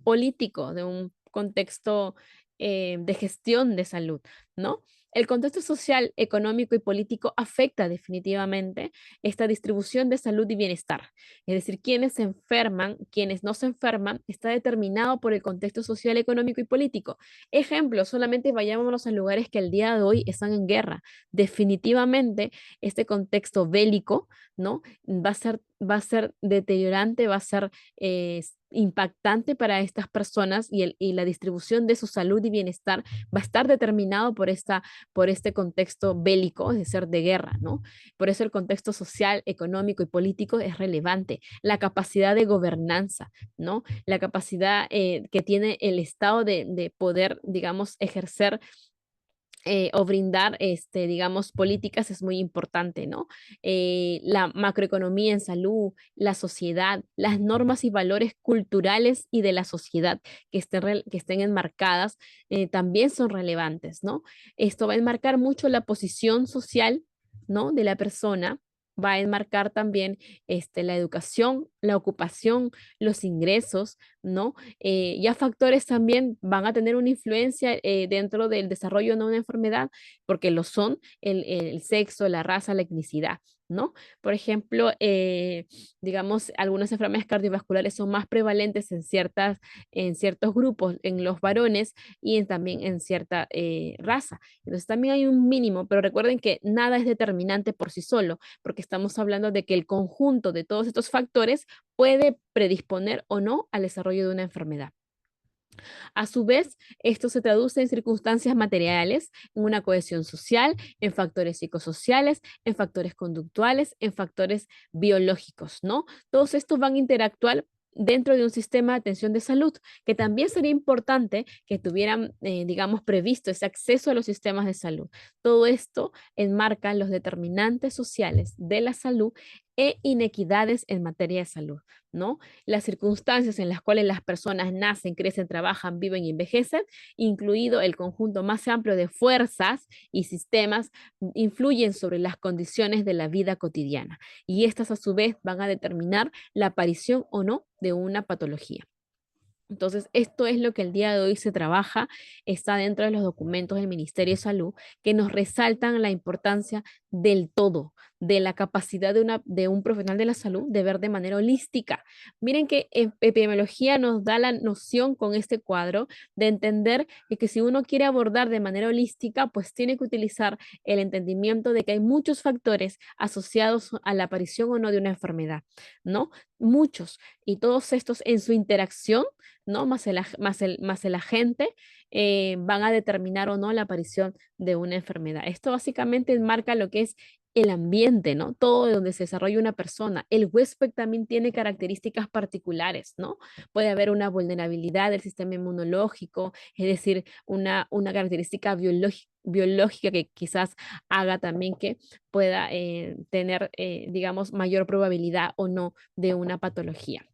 político, de un contexto de gestión de salud, ¿no? El contexto social, económico y político afecta definitivamente esta distribución de salud y bienestar. Es decir, quienes se enferman, quienes no se enferman, está determinado por el contexto social, económico y político. Ejemplo, solamente vayámonos a lugares que el día de hoy están en guerra. Definitivamente, este contexto bélico, ¿no? Va a ser deteriorante, va a ser impactante para estas personas y la distribución de su salud y bienestar va a estar determinado por este contexto bélico, es decir, de guerra, ¿no? Por eso el contexto social, económico y político es relevante. La capacidad de gobernanza, ¿no? La capacidad que tiene el Estado de poder, digamos, ejercer o brindar, digamos, políticas es muy importante, ¿no? La macroeconomía en salud, la sociedad, las normas y valores culturales y de la sociedad que estén enmarcadas también son relevantes, ¿no? Esto va a enmarcar mucho la posición social, ¿no? De la persona. Va a enmarcar también la educación, la ocupación, los ingresos, ¿no? Ya factores también van a tener una influencia dentro del desarrollo de una enfermedad, porque lo son el sexo, la raza, la etnicidad, ¿no? Por ejemplo, digamos, algunas enfermedades cardiovasculares son más prevalentes en ciertos grupos, en los varones también en cierta raza. Entonces también hay un mínimo, pero recuerden que nada es determinante por sí solo, porque estamos hablando de que el conjunto de todos estos factores puede predisponer o no al desarrollo de una enfermedad. A su vez, esto se traduce en circunstancias materiales, en una cohesión social, en factores psicosociales, en factores conductuales, en factores biológicos, ¿no? Todos estos van a interactuar dentro de un sistema de atención de salud, que también sería importante que tuvieran, digamos, previsto ese acceso a los sistemas de salud. Todo esto enmarca los determinantes sociales de la salud e inequidades en materia de salud, ¿no? Las circunstancias en las cuales las personas nacen, crecen, trabajan, viven y envejecen, incluido el conjunto más amplio de fuerzas y sistemas, influyen sobre las condiciones de la vida cotidiana y estas a su vez van a determinar la aparición o no de una patología. Entonces, esto es lo que el día de hoy se trabaja, está dentro de los documentos del Ministerio de Salud, que nos resaltan la importancia del todo, de la capacidad de un profesional de la salud de ver de manera holística. Miren que epidemiología nos da la noción con este cuadro de entender que si uno quiere abordar de manera holística, pues tiene que utilizar el entendimiento de que hay muchos factores asociados a la aparición o no de una enfermedad, ¿no? Muchos. Y todos estos en su interacción, ¿no? Más el agente, van a determinar o no la aparición de una enfermedad. Esto básicamente enmarca lo que es el ambiente, ¿no? Todo donde se desarrolla una persona. El huésped también tiene características particulares, ¿no? Puede haber una vulnerabilidad del sistema inmunológico, es decir, una característica biológica que quizás haga también que pueda tener, digamos, mayor probabilidad o no de una patología.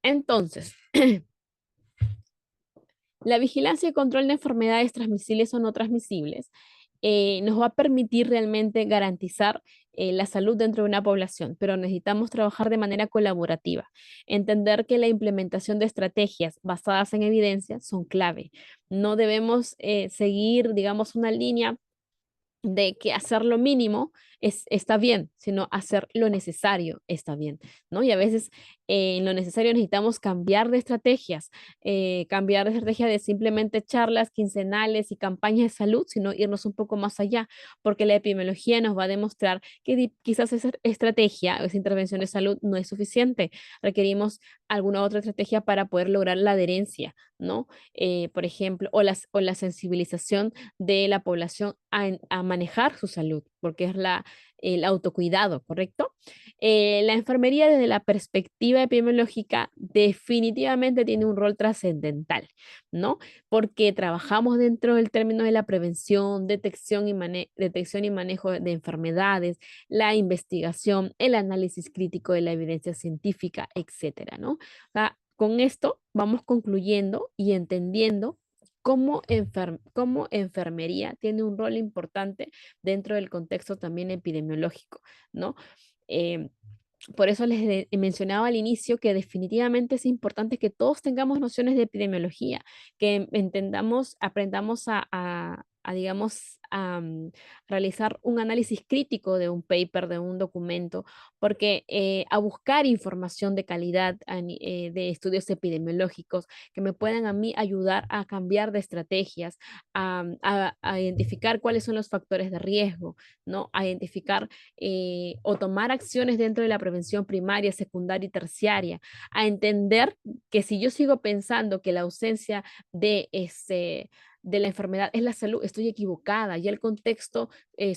Entonces, la vigilancia y control de enfermedades transmisibles o no transmisibles nos va a permitir realmente garantizar la salud dentro de una población, pero necesitamos trabajar de manera colaborativa, entender que la implementación de estrategias basadas en evidencia son clave. No debemos seguir, digamos, una línea de que hacer lo mínimo está bien, sino hacer lo necesario está bien, ¿no? Y a veces en lo necesario necesitamos cambiar de estrategia de simplemente charlas quincenales y campañas de salud, sino irnos un poco más allá, porque la epidemiología nos va a demostrar que quizás esa estrategia o esa intervención de salud no es suficiente. Requerimos alguna otra estrategia para poder lograr la adherencia, ¿no? Por ejemplo, o la sensibilización de la población a manejar su salud, porque es el autocuidado, ¿correcto? La enfermería desde la perspectiva epidemiológica definitivamente tiene un rol trascendental, ¿no? Porque trabajamos dentro del término de la prevención, detección y manejo de enfermedades, la investigación, el análisis crítico de la evidencia científica, etcétera, ¿no? O sea, con esto vamos concluyendo y entendiendo cómo enfermería tiene un rol importante dentro del contexto también epidemiológico, ¿no? Em, por eso mencionaba al inicio que definitivamente es importante que todos tengamos nociones de epidemiología, que entendamos, aprendamos a digamos, realizar un análisis crítico de un paper, de un documento, porque a buscar información de calidad de estudios epidemiológicos que me puedan a mí ayudar a cambiar de estrategias, a identificar cuáles son los factores de riesgo, ¿no? A identificar o tomar acciones dentro de la prevención primaria, secundaria y terciaria, a entender que si yo sigo pensando que la ausencia de la enfermedad es la salud, estoy equivocada. Ya el contexto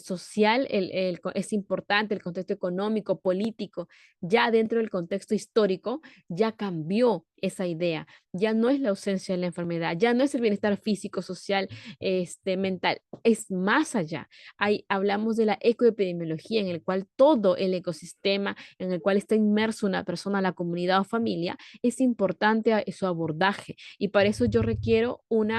social es importante, el contexto económico, político, ya dentro del contexto histórico, ya cambió esa idea. Ya no es la ausencia de la enfermedad, ya no es el bienestar físico, social, mental, es más allá. Hablamos de la ecoepidemiología, en el cual todo el ecosistema en el cual está inmerso una persona, la comunidad o familia, es importante su abordaje. Y para eso yo requiero un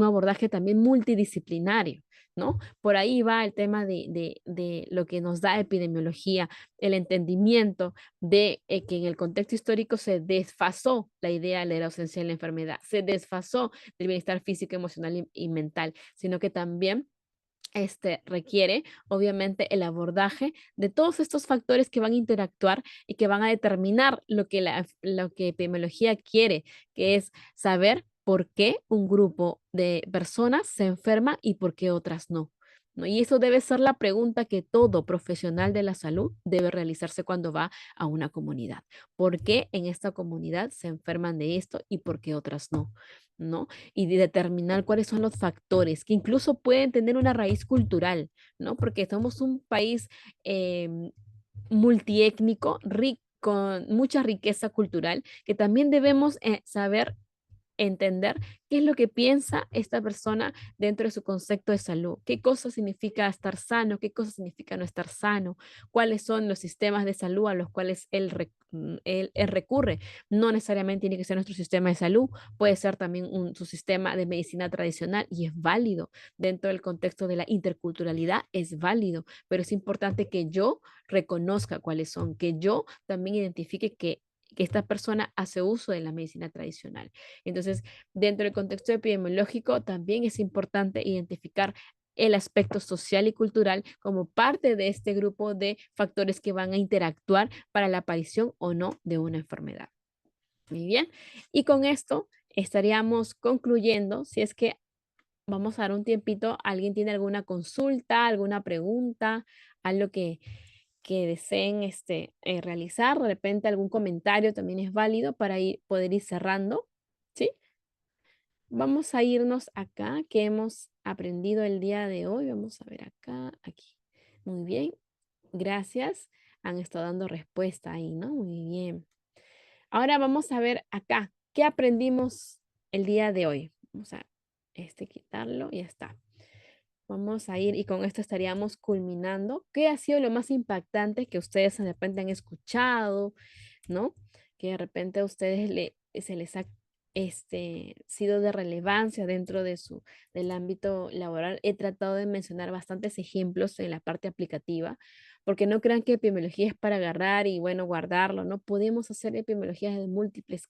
abordaje también multidisciplinario, ¿no? Por ahí va el tema de lo que nos da epidemiología, el entendimiento de que en el contexto histórico se desfasó la idea de la ausencia de la enfermedad, se desfasó del bienestar físico, emocional y mental, sino que también requiere, obviamente, el abordaje de todos estos factores que van a interactuar y que van a determinar lo que epidemiología quiere, que es saber por qué un grupo de personas se enferma y por qué otras no. ¿No? Y eso debe ser la pregunta que todo profesional de la salud debe realizarse cuando va a una comunidad. ¿Por qué en esta comunidad se enferman de esto y por qué otras no? ¿No? Y de determinar cuáles son los factores que incluso pueden tener una raíz cultural, ¿no? Porque somos un país multiétnico, rico, con mucha riqueza cultural, que también debemos saber entender qué es lo que piensa esta persona dentro de su concepto de salud, qué cosa significa estar sano, qué cosa significa no estar sano, cuáles son los sistemas de salud a los cuales él recurre. No necesariamente tiene que ser nuestro sistema de salud, puede ser también su sistema de medicina tradicional y es válido dentro del contexto de la interculturalidad, es válido, pero es importante que yo reconozca cuáles son, que yo también identifique que esta persona hace uso de la medicina tradicional. Entonces, dentro del contexto epidemiológico, también es importante identificar el aspecto social y cultural como parte de este grupo de factores que van a interactuar para la aparición o no de una enfermedad. Muy bien. Y con esto estaríamos concluyendo. Si es que vamos a dar un tiempito, ¿alguien tiene alguna consulta, alguna pregunta, algo que deseen realizar? De repente algún comentario también es válido para poder ir cerrando. ¿Sí? Vamos a irnos acá, que hemos aprendido el día de hoy. Vamos a ver acá, aquí. Muy bien, gracias. Han estado dando respuesta ahí, ¿no? Muy bien. Ahora vamos a ver acá, ¿qué aprendimos el día de hoy? Vamos a quitarlo y ya está. Vamos a ir y con esto estaríamos culminando. ¿Qué ha sido lo más impactante que ustedes de repente han escuchado, ¿no? Que de repente a ustedes se les ha sido de relevancia dentro del ámbito laboral. He tratado de mencionar bastantes ejemplos en la parte aplicativa, porque no crean que epidemiología es para agarrar y, bueno, guardarlo, ¿no? Podemos hacer epidemiología de múltiples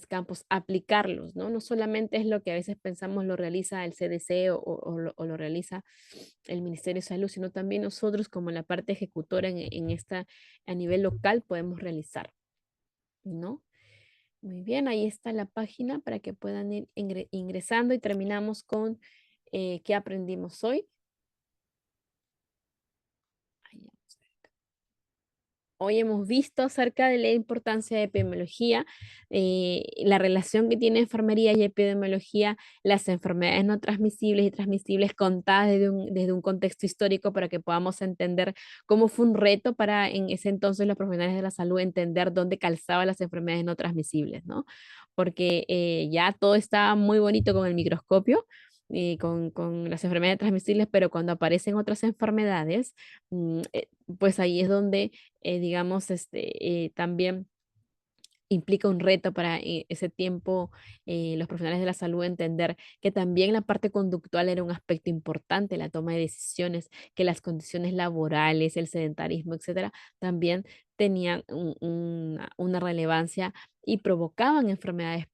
campos, aplicarlos, ¿no? No solamente es lo que a veces pensamos lo realiza el CDC o lo realiza el Ministerio de Salud, sino también nosotros como la parte ejecutora a nivel local podemos realizar, ¿no? Muy bien, ahí está la página para que puedan ir ingresando y terminamos con qué aprendimos hoy. Ahí vamos a ver. Hoy hemos visto acerca de la importancia de epidemiología, la relación que tiene enfermería y epidemiología, las enfermedades no transmisibles y transmisibles contadas desde un contexto histórico para que podamos entender cómo fue un reto para en ese entonces los profesionales de la salud entender dónde calzaban las enfermedades no transmisibles, ¿no? Porque ya todo estaba muy bonito con el microscopio y con las enfermedades transmisibles, pero cuando aparecen otras enfermedades, pues ahí es donde digamos, también implica un reto para ese tiempo los profesionales de la salud entender que también la parte conductual era un aspecto importante, la toma de decisiones, que las condiciones laborales, el sedentarismo, etcétera, también tenían una relevancia y provocaban enfermedades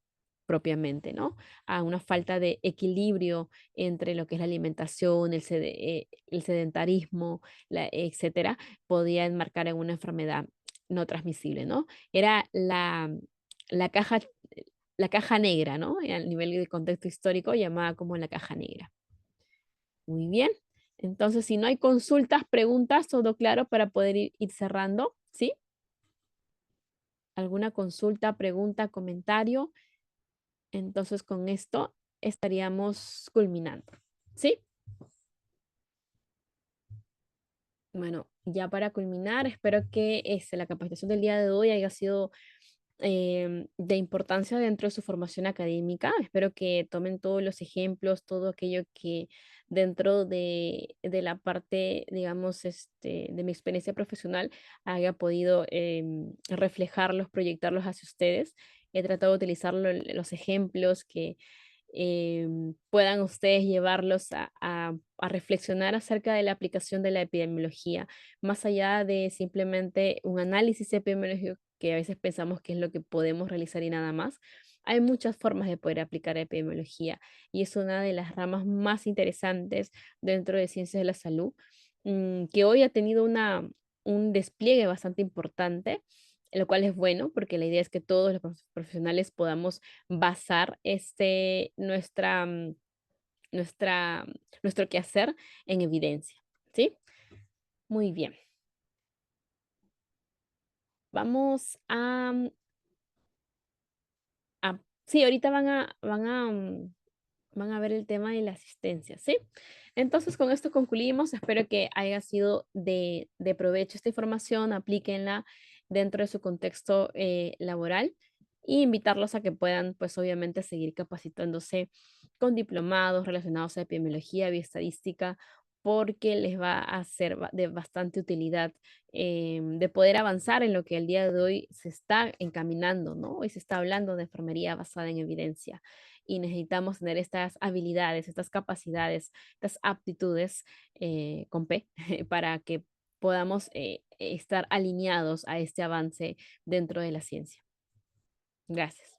propiamente, ¿no? A una falta de equilibrio entre lo que es la alimentación, el sedentarismo, etcétera, podía enmarcar en una enfermedad no transmisible, ¿no? Era la caja, la caja negra, ¿no? A nivel de contexto histórico, llamada como la caja negra. Muy bien. Entonces, si no hay consultas, preguntas, todo claro para poder ir cerrando, ¿sí? ¿Alguna consulta, pregunta, comentario? Entonces, con esto estaríamos culminando, ¿sí? Bueno, ya para culminar, espero que la capacitación del día de hoy haya sido de importancia dentro de su formación académica. Espero que tomen todos los ejemplos, todo aquello que dentro de la parte, digamos, de mi experiencia profesional haya podido reflejarlos, proyectarlos hacia ustedes. He tratado de utilizar los ejemplos que puedan ustedes llevarlos a reflexionar acerca de la aplicación de la epidemiología, más allá de simplemente un análisis epidemiológico que a veces pensamos que es lo que podemos realizar y nada más. Hay muchas formas de poder aplicar epidemiología y es una de las ramas más interesantes dentro de ciencias de la salud, que hoy ha tenido un despliegue bastante importante, lo cual es bueno porque la idea es que todos los profesionales podamos basar nuestra, nuestro quehacer en evidencia, ¿sí? Muy bien. Vamos sí, ahorita van a ver el tema de la asistencia, ¿sí? Entonces, con esto concluimos. Espero que haya sido de provecho esta información, aplíquenla dentro de su contexto laboral y invitarlos a que puedan, pues obviamente, seguir capacitándose con diplomados relacionados a epidemiología, bioestadística, porque les va a ser de bastante utilidad de poder avanzar en lo que el día de hoy se está encaminando, ¿no? Hoy se está hablando de enfermería basada en evidencia y necesitamos tener estas habilidades, estas capacidades, estas aptitudes con P para que podamos estar alineados a este avance dentro de la ciencia. Gracias.